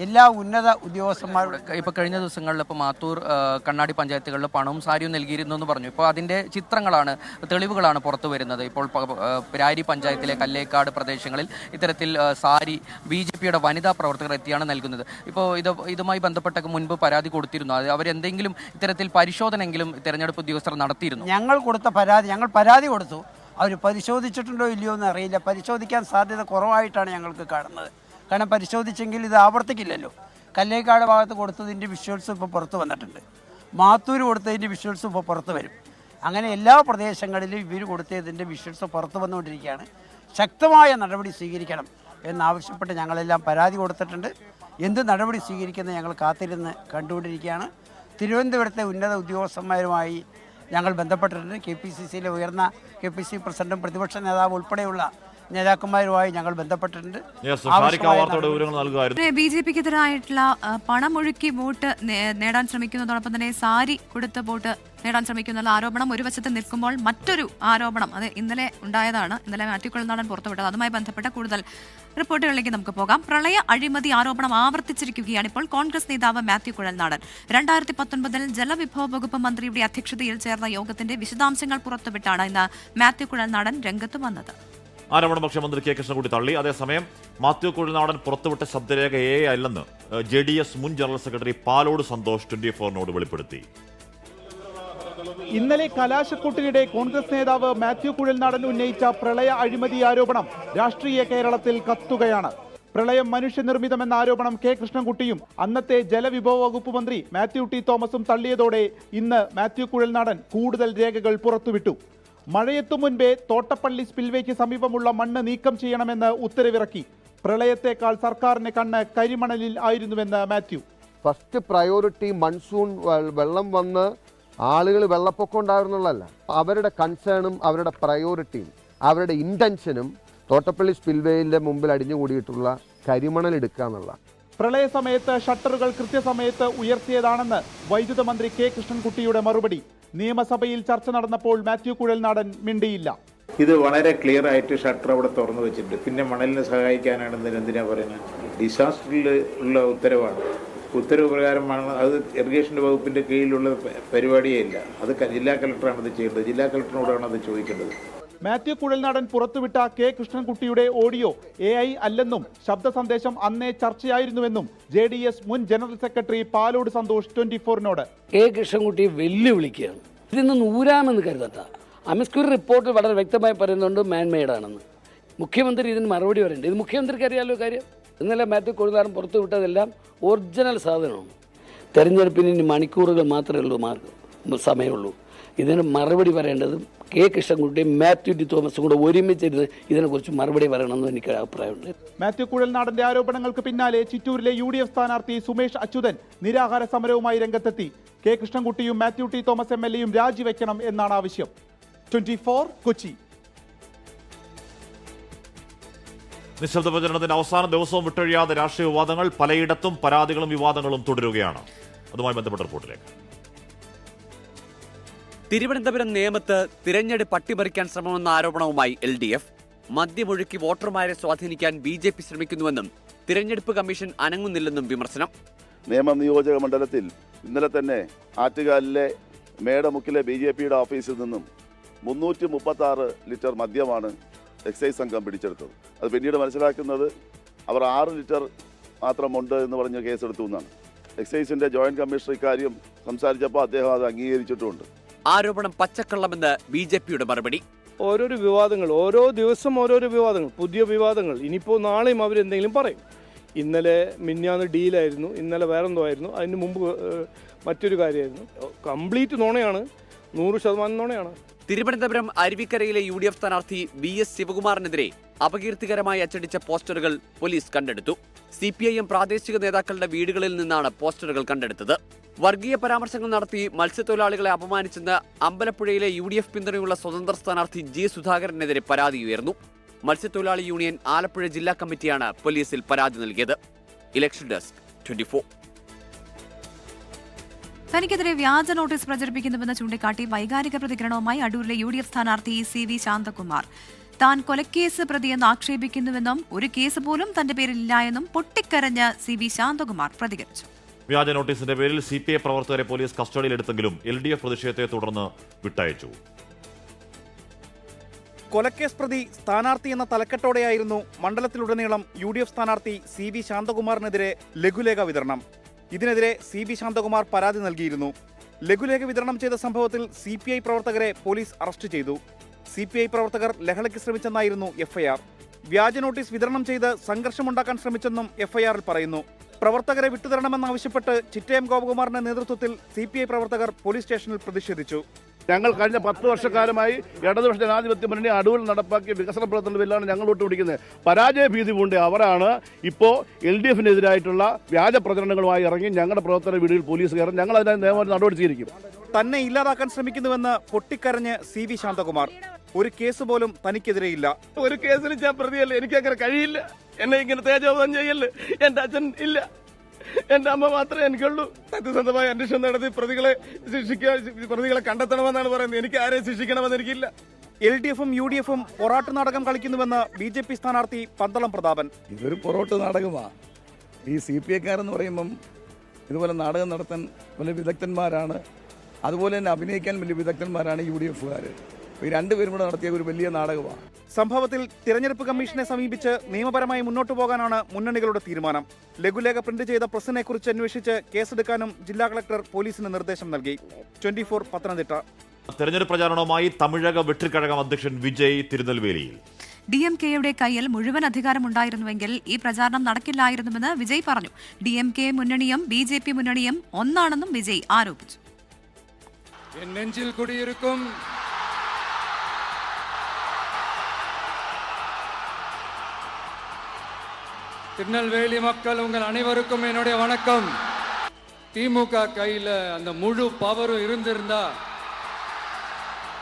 എല്ലാ ഉന്നത ഉദ്യോഗസ്ഥന്മാരുടെ ഇപ്പോൾ കഴിഞ്ഞ ദിവസങ്ങളിൽ ഇപ്പോൾ മാത്തൂർ, കണ്ണാടി പഞ്ചായത്തുകളിൽ പണവും സാരിയും നൽകിയിരുന്നു എന്ന് പറഞ്ഞു. ഇപ്പോൾ അതിൻ്റെ ചിത്രങ്ങളാണ്, തെളിവുകളാണ് പുറത്തു വരുന്നത്. ഇപ്പോൾ പിരായിരി പഞ്ചായത്തിലെ കല്ലേക്കാട് പ്രദേശങ്ങളിൽ ഇത്തരത്തിൽ സാരി BJPയുടെ വനിതാ പ്രവർത്തകർ എത്തിയാണ് നൽകുന്നത്. ഇപ്പോൾ ഇതുമായി ബന്ധപ്പെട്ടൊക്കെ മുൻപ് പരാതി കൊടുത്തിരുന്നു. അവരെന്തെങ്കിലും ഇത്തരത്തിൽ പരിശോധനയെങ്കിലും തെരഞ്ഞെടുപ്പ് ഉദ്യോഗസ്ഥർ നടത്തിയിരുന്നു? ഞങ്ങൾ പരാതി കൊടുത്തു. അവർ പരിശോധിച്ചിട്ടുണ്ടോ ഇല്ലയോ എന്ന് അറിയില്ല. പരിശോധിക്കാൻ സാധ്യത കുറവായിട്ടാണ് ഞങ്ങൾക്ക് കാണുന്നത്. കാരണം പരിശോധിച്ചെങ്കിൽ ഇത് ആവർത്തിക്കില്ലല്ലോ. കല്ലേക്കാട് ഭാഗത്ത് കൊടുത്തതിൻ്റെ വിഷ്വൽസ് ഇപ്പോൾ പുറത്ത് വന്നിട്ടുണ്ട്. മാത്തൂർ കൊടുത്തതിൻ്റെ വിഷ്വൽസ് ഇപ്പോൾ പുറത്ത് വരും. അങ്ങനെ എല്ലാ പ്രദേശങ്ങളിലും ഇവർ കൊടുത്തതിൻ്റെ വിഷ്വൽസ് പുറത്ത് വന്നുകൊണ്ടിരിക്കുകയാണ്. ശക്തമായ നടപടി സ്വീകരിക്കണം എന്നാവശ്യപ്പെട്ട് ഞങ്ങളെല്ലാം പരാതി കൊടുത്തിട്ടുണ്ട്. എന്ത് നടപടി സ്വീകരിക്കുന്നത് ഞങ്ങൾ കാത്തിരുന്ന് കണ്ടുകൊണ്ടിരിക്കുകയാണ്. തിരുവനന്തപുരത്തെ ഉന്നത ഉദ്യോഗസ്ഥന്മാരുമായി ഞങ്ങൾ ബന്ധപ്പെട്ടിട്ടുണ്ട്. KPCCയിലെ ഉയർന്ന KPCC പ്രസിഡന്റും പ്രതിപക്ഷ നേതാവ് ഉൾപ്പെടെയുള്ള നേതാക്കന്മാരുമായി ഞങ്ങൾ ബന്ധപ്പെട്ടിട്ടുണ്ട്. ബി ജെ പിക്കെതിരായിട്ടുള്ള പണമൊഴുക്കി വോട്ട് നേടാൻ ശ്രമിക്കുന്നതോടൊപ്പം തന്നെ സാരി കൊടുത്ത് വോട്ട് നേടാൻ ശ്രമിക്കുന്ന ആരോപണം ഒരു വശത്ത് നിൽക്കുമ്പോൾ മറ്റൊരു ആരോപണം അത് ഇന്നലെ ഉണ്ടായതാണ്. ഇന്നലെ മാത്യു കുഴൽനാടൻ പുറത്തുവിട്ടത്. അതുമായി ബന്ധപ്പെട്ട കൂടുതൽ റിപ്പോർട്ടുകളിലേക്ക് നമുക്ക് പോകാം. പ്രളയ അഴിമതി ആരോപണം ആവർത്തിച്ചിരിക്കുകയാണ് ഇപ്പോൾ കോൺഗ്രസ് നേതാവ് മാത്യു കുഴൽനാടൻ. 2019 ജലവിഭവ വകുപ്പ് മന്ത്രിയുടെ അധ്യക്ഷതയിൽ ചേർന്ന യോഗത്തിന്റെ വിശദാംശങ്ങൾ പുറത്തുവിട്ടാണ് ഇന്ന് മാത്യു കുഴൽനാടൻ രംഗത്ത് വന്നത്. ആരോപണം പക്ഷേ മന്ത്രി കെ കൃഷ്ണൻകുട്ടി തള്ളി. അതേസമയം മാത്യു കുഴൽനാടൻ പുറത്തുവിട്ട ശബ്ദരേഖ അല്ലെന്ന് JDS മുൻ ജനറൽ സെക്രട്ടറി പാലോട് സന്തോഷ് 24 വെളിപ്പെടുത്തി. ഇന്നലെ കലാശക്കൊട്ടിനിടെ കോൺഗ്രസ് നേതാവ് മാത്യു കുഴൽനാടൻ ഉന്നയിച്ച പ്രളയ അഴിമതി ആരോപണം രാഷ്ട്രീയ കേരളത്തിൽ കത്തുകയാണ്. പ്രളയം മനുഷ്യനിർമ്മിതമെന്ന ആരോപണം കെ കൃഷ്ണൻകുട്ടിയും അന്നത്തെ ജലവിഭവ വകുപ്പ് മന്ത്രി മാത്യു ടി തോമസും തള്ളിയതോടെ ഇന്ന് മാത്യു കുഴൽനാടൻ കൂടുതൽ രേഖകൾ പുറത്തുവിട്ടു. മഴയെത്തും മുൻപേ തോട്ടപ്പള്ളി സ്പിൽവേക്ക് സമീപമുള്ള മണ്ണ് നീക്കം ചെയ്യണമെന്ന് ഉത്തരവിറക്കി. പ്രളയത്തെക്കാൾ സർക്കാരിന് കണ്ണ് കരിമണലിൽ ആയിരുന്നുവെന്ന് മാത്യു. ഫസ്റ്റ് പ്രയോറിറ്റി മൺസൂൺ വെള്ളം വന്ന് ആളുകൾ വെള്ളപ്പൊക്കം ഉണ്ടാകുന്നുള്ളതല്ല, അവരുടെ കൺസേണും അവരുടെ പ്രയോറിറ്റിയും അവരുടെ ഇൻറ്റൻഷനും തോട്ടപ്പള്ളി സ്പിൽവേയിൻ്റെ മുമ്പിൽ അടിഞ്ഞുകൂടിയിട്ടുള്ള കരിമണൽ എടുക്കുക എന്നുള്ള. പ്രളയ സമയത്ത് ഷട്ടറുകൾ കൃത്യസമയത്ത് ഉയർത്തിയതാണെന്ന് വൈദ്യുത മന്ത്രി കെ കൃഷ്ണൻകുട്ടിയുടെ മറുപടി. നിയമസഭയിൽ ചർച്ച നടന്നപ്പോൾ മാത്യു കുഴൽനാടൻ മിണ്ടിയില്ല. ഇത് വളരെ ക്ലിയർ ആയിട്ട് ഷട്ടർ അവിടെ തുറന്നു വെച്ചിട്ടുണ്ട്. പിന്നെ മണലിനെ സഹായിക്കാനാണെന്ന് എന്തിനാ പറയുന്നത്? ഡിസാസ്റ്ററിൽ ഉള്ള ഉത്തരവാണ്. ഉത്തരവ് പ്രകാരമാണ് അത്. ഇറിഗേഷൻ വകുപ്പിന്റെ കീഴിലുള്ള പരിപാടിയേ ഇല്ല. അത് ജില്ലാ കളക്ടറാണ് അത് ചെയ്യേണ്ടത്. ജില്ലാ കളക്ടറിനോടാണ് അത് ചോദിക്കേണ്ടത്. മാത്യു കുഴൽനാടൻ പുറത്തുവിട്ട കെ കൃഷ്ണൻകുട്ടിയുടെ ഓഡിയോ AI അല്ലെന്നും ശബ്ദ സന്ദേശം അന്നേ ചർച്ചയായിരുന്നുവെന്നും JDS മുൻ general secretary Palode Santhosh 24 K Krishnankutty വെല്ലുവിളിക്കുകയാണ്. ഇതിന്ന് നൂരാമെന്ന് കരുതണ്ട. അമിസ്ക്യൂറി റിപ്പോർട്ടിൽ വളരെ വ്യക്തമായി പറയുന്നുണ്ട് മാൻമെയ്ഡാണെന്ന്. മുഖ്യമന്ത്രി ഇതിന് മറുപടി പറയേണ്ടത്. ഇത് മുഖ്യമന്ത്രിക്ക് അറിയാലോ കാര്യം. ഇന്നലെ മാത്യു കുഴൽനാടൻ പുറത്തുവിട്ടതെല്ലാം ഒറിജിനൽ സാധനമാണ്. തെരഞ്ഞെടുപ്പിന് ഇനി മണിക്കൂറുകൾ മാത്രമേ ഉള്ളൂ, സമയമുള്ളൂ. ഇതിന് മറുപടി പറയേണ്ടത് കെ കൃഷ്ണൻകുട്ടിയും മാത്യു ടി തോമസും കൂടെ ഒരുമിച്ചിരുന്ന് ഇതിനെക്കുറിച്ച് മറുപടി പറയണമെന്ന് എനിക്ക് അഭിപ്രായമുണ്ട്. മാത്യു കുഴൽനാടന്റെ ആരോപണങ്ങൾക്ക് പിന്നാലെ ചിറ്റൂരിലെ UDF സ്ഥാനാർത്ഥി സുമേഷ് അച്യുതൻ നിരാഹാര സമരവുമായി രംഗത്തെത്തി. കെ കൃഷ്ണൻകുട്ടിയും മാത്യു ടി തോമസ് MLAയും രാജിവെക്കണം എന്നാണ് ആവശ്യം. 24 കൊച്ചി. നിശബ്ദ പ്രചരണത്തിന്റെ അവസാന ദിവസവും വിട്ടൊഴിയാതെ രാഷ്ട്രീയ വിവാദങ്ങൾ. പലയിടത്തും പരാതികളും വിവാദങ്ങളും തുടരുകയാണ്. അതുമായി ബന്ധപ്പെട്ട റിപ്പോർട്ടിലേക്ക്. തിരുവനന്തപുരം നേമത്ത് തിരഞ്ഞെടുപ്പ് അട്ടിമറിക്കാൻ ശ്രമമെന്ന ആരോപണവുമായി LDF. മദ്യമൊഴുക്കി വോട്ടർമാരെ സ്വാധീനിക്കാൻ BJP ശ്രമിക്കുന്നുവെന്നും തിരഞ്ഞെടുപ്പ് കമ്മീഷൻ അനങ്ങുന്നില്ലെന്നും വിമർശനം. നേമം നിയോജക മണ്ഡലത്തിൽ ഇന്നലെ തന്നെ ആറ്റുകാലിലെ മേടമുക്കിലെ BJPയുടെ ഓഫീസിൽ നിന്നും 336 ലിറ്റർ മദ്യമാണ് എക്സൈസ് സംഘം പിടിച്ചെടുത്തത്. അത് പിന്നീട് മനസ്സിലാക്കുന്നത് അവർ 6 ലിറ്റർ മാത്രമുണ്ട് എന്ന് പറഞ്ഞ് കേസെടുത്തു എന്നാണ്. എക്സൈസിന്റെ ജോയിന്റ് കമ്മീഷണർ ഇക്കാര്യം സംസാരിച്ചപ്പോൾ അദ്ദേഹം അത് അംഗീകരിച്ചിട്ടുമുണ്ട്. ആരോപണം പച്ചക്കള്ളമെന്ന് BJPയുടെ മറുപടി. ഓരോരോ വിവാദങ്ങൾ, ഓരോ ദിവസം ഓരോരോ വിവാദങ്ങൾ, പുതിയ വിവാദങ്ങൾ. ഇനിയിപ്പോൾ നാളെയും അവരെന്തെങ്കിലും പറയും. ഇന്നലെ മിന്നാന്ന് ഡീലായിരുന്നു, ഇന്നലെ വേറെന്തോ ആയിരുന്നു, അതിന് മുമ്പ് മറ്റൊരു കാര്യമായിരുന്നു. കംപ്ലീറ്റ് നുണയാണ്, 100% നുണയാണ്. തിരുവനന്തപുരം അരുവിക്കരയിലെ UDF സ്ഥാനാർത്ഥി VS ശിവകുമാറിനെതിരെ അപകീർത്തികരമായി അച്ചടിച്ച പോസ്റ്ററുകൾ പോലീസ് കണ്ടെടുത്തു. CPIM പ്രാദേശിക നേതാക്കളുടെ വീടുകളിൽ നിന്നാണ് പോസ്റ്ററുകൾ കണ്ടെടുത്തത്. വർഗീയ പരാമർശങ്ങൾ നടത്തി മത്സ്യത്തൊഴിലാളികളെ അപമാനിച്ചെന്ന് അമ്പലപ്പുഴയിലെ UDF പിന്തുണയുള്ള സ്വതന്ത്ര സ്ഥാനാർത്ഥി G സുധാകരനെതിരെ പരാതി ഉയർന്നു. മത്സ്യത്തൊഴിലാളി യൂണിയൻ ആലപ്പുഴ ജില്ലാ കമ്മിറ്റിയാണ് പോലീസിൽ പരാതി നൽകിയത്. Election desk 24. തനിക്കെതിരെ വ്യാജ നോട്ടീസ് പ്രചരിപ്പിക്കുന്നുവെന്ന് ചൂണ്ടിക്കാട്ടി വൈകാരിക പ്രതികരണവുമായി അടൂരിലെ UDF സ്ഥാനാർത്ഥി CV ശാന്തകുമാർ. താൻ കൊലക്കേസ് പ്രതിയെന്ന് ആക്ഷേപിക്കുന്നുവെന്നും ഒരു കേസ് പോലും തന്റെ പേരിലില്ല എന്നും പൊട്ടിക്കരഞ്ഞ് CV ശാന്തകുമാർ പ്രതികരിച്ചു. വ്യാജ നോട്ടീസിന്റെ പേരിൽ CPI പ്രവർത്തകരെ പോലീസ് കസ്റ്റഡിയിലെടുത്തെങ്കിലും LDF പ്രതിഷേധത്തെ തുടർന്ന് വിട്ടയച്ചു. കൊലക്കേസ് പ്രതി സ്ഥാനാർത്ഥി എന്ന തലക്കെട്ടോടെയായിരുന്നു മണ്ഡലത്തിലുടനീളം UDF സ്ഥാനാർത്ഥി CV ശാന്തകുമാറിനെതിരെ ലഘുലേഖ വിതരണം. ഇതിനെതിരെ CV ശാന്തകുമാർ പരാതി നൽകിയിരുന്നു. ലഘുലേഖ വിതരണം ചെയ്ത സംഭവത്തിൽ CPI പ്രവർത്തകരെ പോലീസ് അറസ്റ്റ് ചെയ്തു. CPI പ്രവർത്തകർ ലഹളയ്ക്ക് ശ്രമിച്ചെന്നായിരുന്നു FIR. വ്യാജ നോട്ടീസ് വിതരണം ചെയ്ത് സംഘർഷമുണ്ടാക്കാൻ ശ്രമിച്ചെന്നും FIR-ൽ പറയുന്നു. പ്രവർത്തകരെ വിട്ടുതരണമെന്നാവശ്യപ്പെട്ട് ചിറ്റയം ഗോപകുമാറിന്റെ നേതൃത്വത്തിൽ CPI പ്രവർത്തകർ പോലീസ് സ്റ്റേഷനിൽ പ്രതിഷേധിച്ചു. ഞങ്ങൾ കഴിഞ്ഞ 10 വർഷക്കാലമായി ഇടതുപക്ഷ ജനാധിപത്യ മുന്നണി അടൂരിൽ നടപ്പാക്കിയ വികസന പ്രവർത്തനങ്ങളിലാണ് ഞങ്ങൾ ഒട്ടുപിടിക്കുന്നത്. പരാജയ ഭീതി കൊണ്ട് അവരാണ് ഇപ്പോൾ LDF-നെതിരായിട്ടുള്ള വ്യാജ പ്രചരണങ്ങളുമായി ഇറങ്ങി ഞങ്ങളുടെ പ്രവർത്തന വീടുകളിൽ പോലീസ് കയറും. ഞങ്ങൾ അതിനായി നിയമ നടപടി സ്വീകരിക്കും. തന്നെ ഇല്ലാതാക്കാൻ ശ്രമിക്കുന്നുവെന്ന് പൊട്ടിക്കരഞ്ഞ് CV ശാന്തകുമാർ. ഒരു കേസ് പോലും തനിക്കെതിരെയില്ല. ഒരു കേസിലും ഞാൻ പ്രതിയല്ല, എനിക്കങ്ങനെ കഴിയില്ല. എന്നെ ഇങ്ങനെ തേജോവധം ചെയ്യല്ലേ. എൻ്റെ അച്ഛൻ ഇല്ല, എൻ്റെ അമ്മ മാത്രമേ എനിക്കുള്ളൂ. സത്യസന്ധമായ അന്വേഷണം നടത്തി പ്രതികളെ കണ്ടെത്തണമെന്നാണ് പറയുന്നത്. എനിക്ക് ആരെയും ശിക്ഷിക്കണമെന്ന് എനിക്കില്ല. LDF-ഉം UDF-ഉം പൊറാട്ട് നാടകം കളിക്കുന്നുവെന്ന് BJP സ്ഥാനാർത്ഥി പന്തളം പ്രതാപൻ. ഇതൊരു പൊറോട്ട് നാടകമാണ്. ഈ CPI-ക്കാരെന്ന് പറയുമ്പം ഇതുപോലെ നാടകം നടത്താൻ വലിയ വിദഗ്ധന്മാരാണ്, അതുപോലെ തന്നെ അഭിനയിക്കാൻ വലിയ വിദഗ്ധന്മാരാണ് UDF-കാർ. ഈ രണ്ടുപേരും കൂടെ നടത്തിയ ഒരു വലിയ നാടകമാണ്. സംഭവത്തിൽ തിരഞ്ഞെടുപ്പ് കമ്മീഷനെ സമീപിച്ച് നിയമപരമായി മുന്നോട്ടു പോകാനാണ് മുന്നണികളുടെ തീരുമാനം. ലഘുലേഖ പ്രിന്റ് ചെയ്ത പ്രസിനെ കുറിച്ച് അന്വേഷിച്ച് കേസെടുക്കാനും ജില്ലാ കളക്ടർ പോലീസിന് നിർദ്ദേശം നൽകി. 24 പത്തനംതിട്ട. തെരഞ്ഞെടുപ്പ് പ്രചാരണവുമായി തമിഴക വെട്രിക്കഴകം അധ്യക്ഷൻ വിജയ് തിരുനെൽവേലിയിൽ. DMK-യുടെ കയ്യിൽ മുഴുവൻ അധികാരമുണ്ടായിരുന്നുവെങ്കിൽ ഈ പ്രചാരണം നടക്കില്ലായിരുന്നുവെന്ന് വിജയ് പറഞ്ഞു. DMK മുന്നണിയും BJP മുന്നണിയും ഒന്നാണെന്നും വിജയ് ആരോപിച്ചു. നെഞ്ചിൽ കുടിയിരിക്കും திருநெல்வேலி மக்கள் உங்கள் அனைவருக்கும் என்னுடைய வணக்கம். திமுக கையில் அந்த முழு பவரும் இருந்திருந்தா,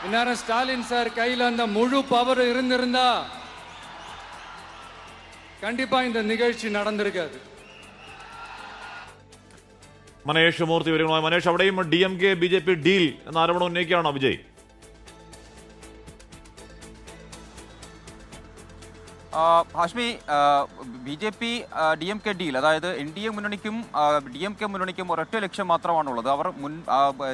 இந்நேரம் ஸ்டாலின் சார் கையில் அந்த முழு பவரும் இருந்திருந்தா கண்டிப்பா இந்த நிகழ்ச்சி நடந்திருக்காது. മനേഷ് മൂർത്തി വിവരങ്ങളുമായി. മനേഷ്, അവിടെയും DMK BJP ഡീൽ എന്ന ആരോപണം ഉന്നയിക്കുകയാണോ Vijay? Hashmi, BJP DMK deal, അതായത് NDA മുന്നണിക്കും DMK മുന്നണിക്കും ഒരൊറ്റ ലക്ഷ്യം മാത്രമാണുള്ളത്. അവർ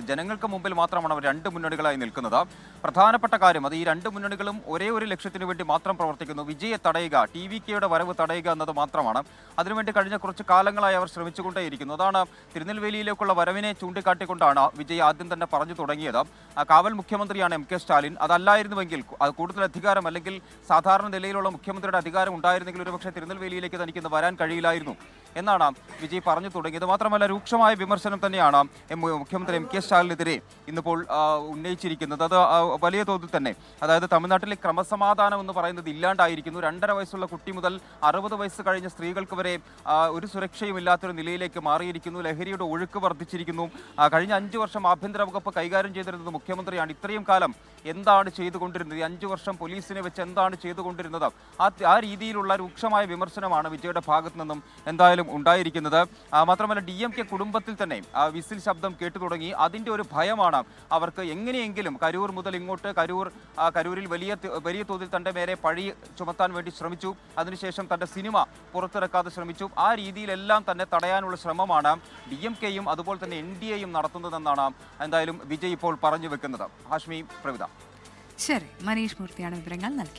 ജനങ്ങൾക്ക് മുമ്പിൽ മാത്രമാണ് അവർ രണ്ട് മുന്നണികളായി നിൽക്കുന്നത്. പ്രധാനപ്പെട്ട കാര്യം അത് ഈ രണ്ട് മുന്നണികളും ഒരേ ഒരു ലക്ഷ്യത്തിന് വേണ്ടി മാത്രം പ്രവർത്തിക്കുന്നു. വിജയെ തടയുക, TVK-യുടെ വരവ് തടയുക എന്നത് മാത്രമാണ്. അതിനുവേണ്ടി കഴിഞ്ഞ കുറച്ച് കാലങ്ങളായി അവർ ശ്രമിച്ചുകൊണ്ടേയിരിക്കുന്നു. അതാണ് തിരുനെൽവേലിയിലേക്കുള്ള വരവിനെ ചൂണ്ടിക്കാട്ടിക്കൊണ്ടാണ് വിജയ് ആദ്യം തന്നെ പറഞ്ഞു തുടങ്ങിയത്. കാവൽ മുഖ്യമന്ത്രിയാണ് MK സ്റ്റാലിൻ. അതല്ലായിരുന്നുവെങ്കിൽ കൂടുതൽ അധികാരം അല്ലെങ്കിൽ സാധാരണ നിലയിലുള്ള മുഖ്യമന്ത്രിയുടെ അധികാരം ഉണ്ടായിരുന്നെങ്കിൽ ഒരുപക്ഷെ തിരുനെൽവേലിയിലേക്ക് തനിക്ക് ഇന്ന് വരാൻ കഴിയില്ലായിരുന്നു എന്നാണ് വിജയ് പറഞ്ഞു തുടങ്ങിയത്. മാത്രമല്ല രൂക്ഷമായ വിമർശനം തന്നെയാണ് മുഖ്യമന്ത്രി MK സ്റ്റാലിനെതിരെ ഇന്നിപ്പോൾ ഉന്നയിച്ചിരിക്കുന്നത്. അത് വലിയ തോതിൽ തന്നെ, അതായത് തമിഴ്നാട്ടിലെ ക്രമസമാധാനം എന്ന് പറയുന്നത് ഇല്ലാണ്ടായിരിക്കുന്നു. 2.5 വയസ്സുള്ള കുട്ടി മുതൽ 60 വയസ്സ് കഴിഞ്ഞ സ്ത്രീകൾക്ക് വരെ ഒരു സുരക്ഷയും ഇല്ലാത്തൊരു നിലയിലേക്ക് മാറിയിരിക്കുന്നു. ലഹരിയുടെ ഒഴുക്ക് വർദ്ധിച്ചിരിക്കുന്നു. കഴിഞ്ഞ 5 വർഷം ആഭ്യന്തര വകുപ്പ് കൈകാര്യം ചെയ്തിരുന്നത് മുഖ്യമന്ത്രിയാണ്. ഇത്രയും കാലം എന്താണ് ചെയ്തുകൊണ്ടിരുന്നത്? 5 വർഷം പോലീസിനെ വെച്ച് എന്താണ് ചെയ്തുകൊണ്ടിരുന്നത്? ആ രീതിയിലുള്ള രൂക്ഷമായ വിമർശനമാണ് വിജയുടെ ഭാഗത്തു നിന്നും എന്തായാലും ഉണ്ടായിരിക്കുന്നത്. മാത്രമല്ല DMK കുടുംബത്തിൽ തന്നെ വിസിൽ ശബ്ദം കേട്ടു തുടങ്ങി. അതിൻ്റെ ഒരു ഭയമാണ് അവർക്ക്. എങ്ങനെയെങ്കിലും കരൂർ മുതൽ ഇങ്ങോട്ട് കരൂരിൽ വലിയ തോതിൽ തൻ്റെ മേലെ പഴി ചുമത്താൻ വേണ്ടി ശ്രമിച്ചു. അതിനുശേഷം തൻ്റെ സിനിമ പുറത്തിറക്കാതെ ശ്രമിച്ചു. ആ രീതിയിലെല്ലാം തന്നെ തടയാനുള്ള ശ്രമമാണ് DMK-യും അതുപോലെ തന്നെ NDA-യും നടത്തുന്നതെന്നാണ് എന്തായാലും വിജയ് ഇപ്പോൾ പറഞ്ഞു വെക്കുന്നത്. ഹാഷ്മി, പ്രവിത. ശരി, മനീഷ് മൂർത്തിയാണ് വിവരങ്ങൾ നൽകി.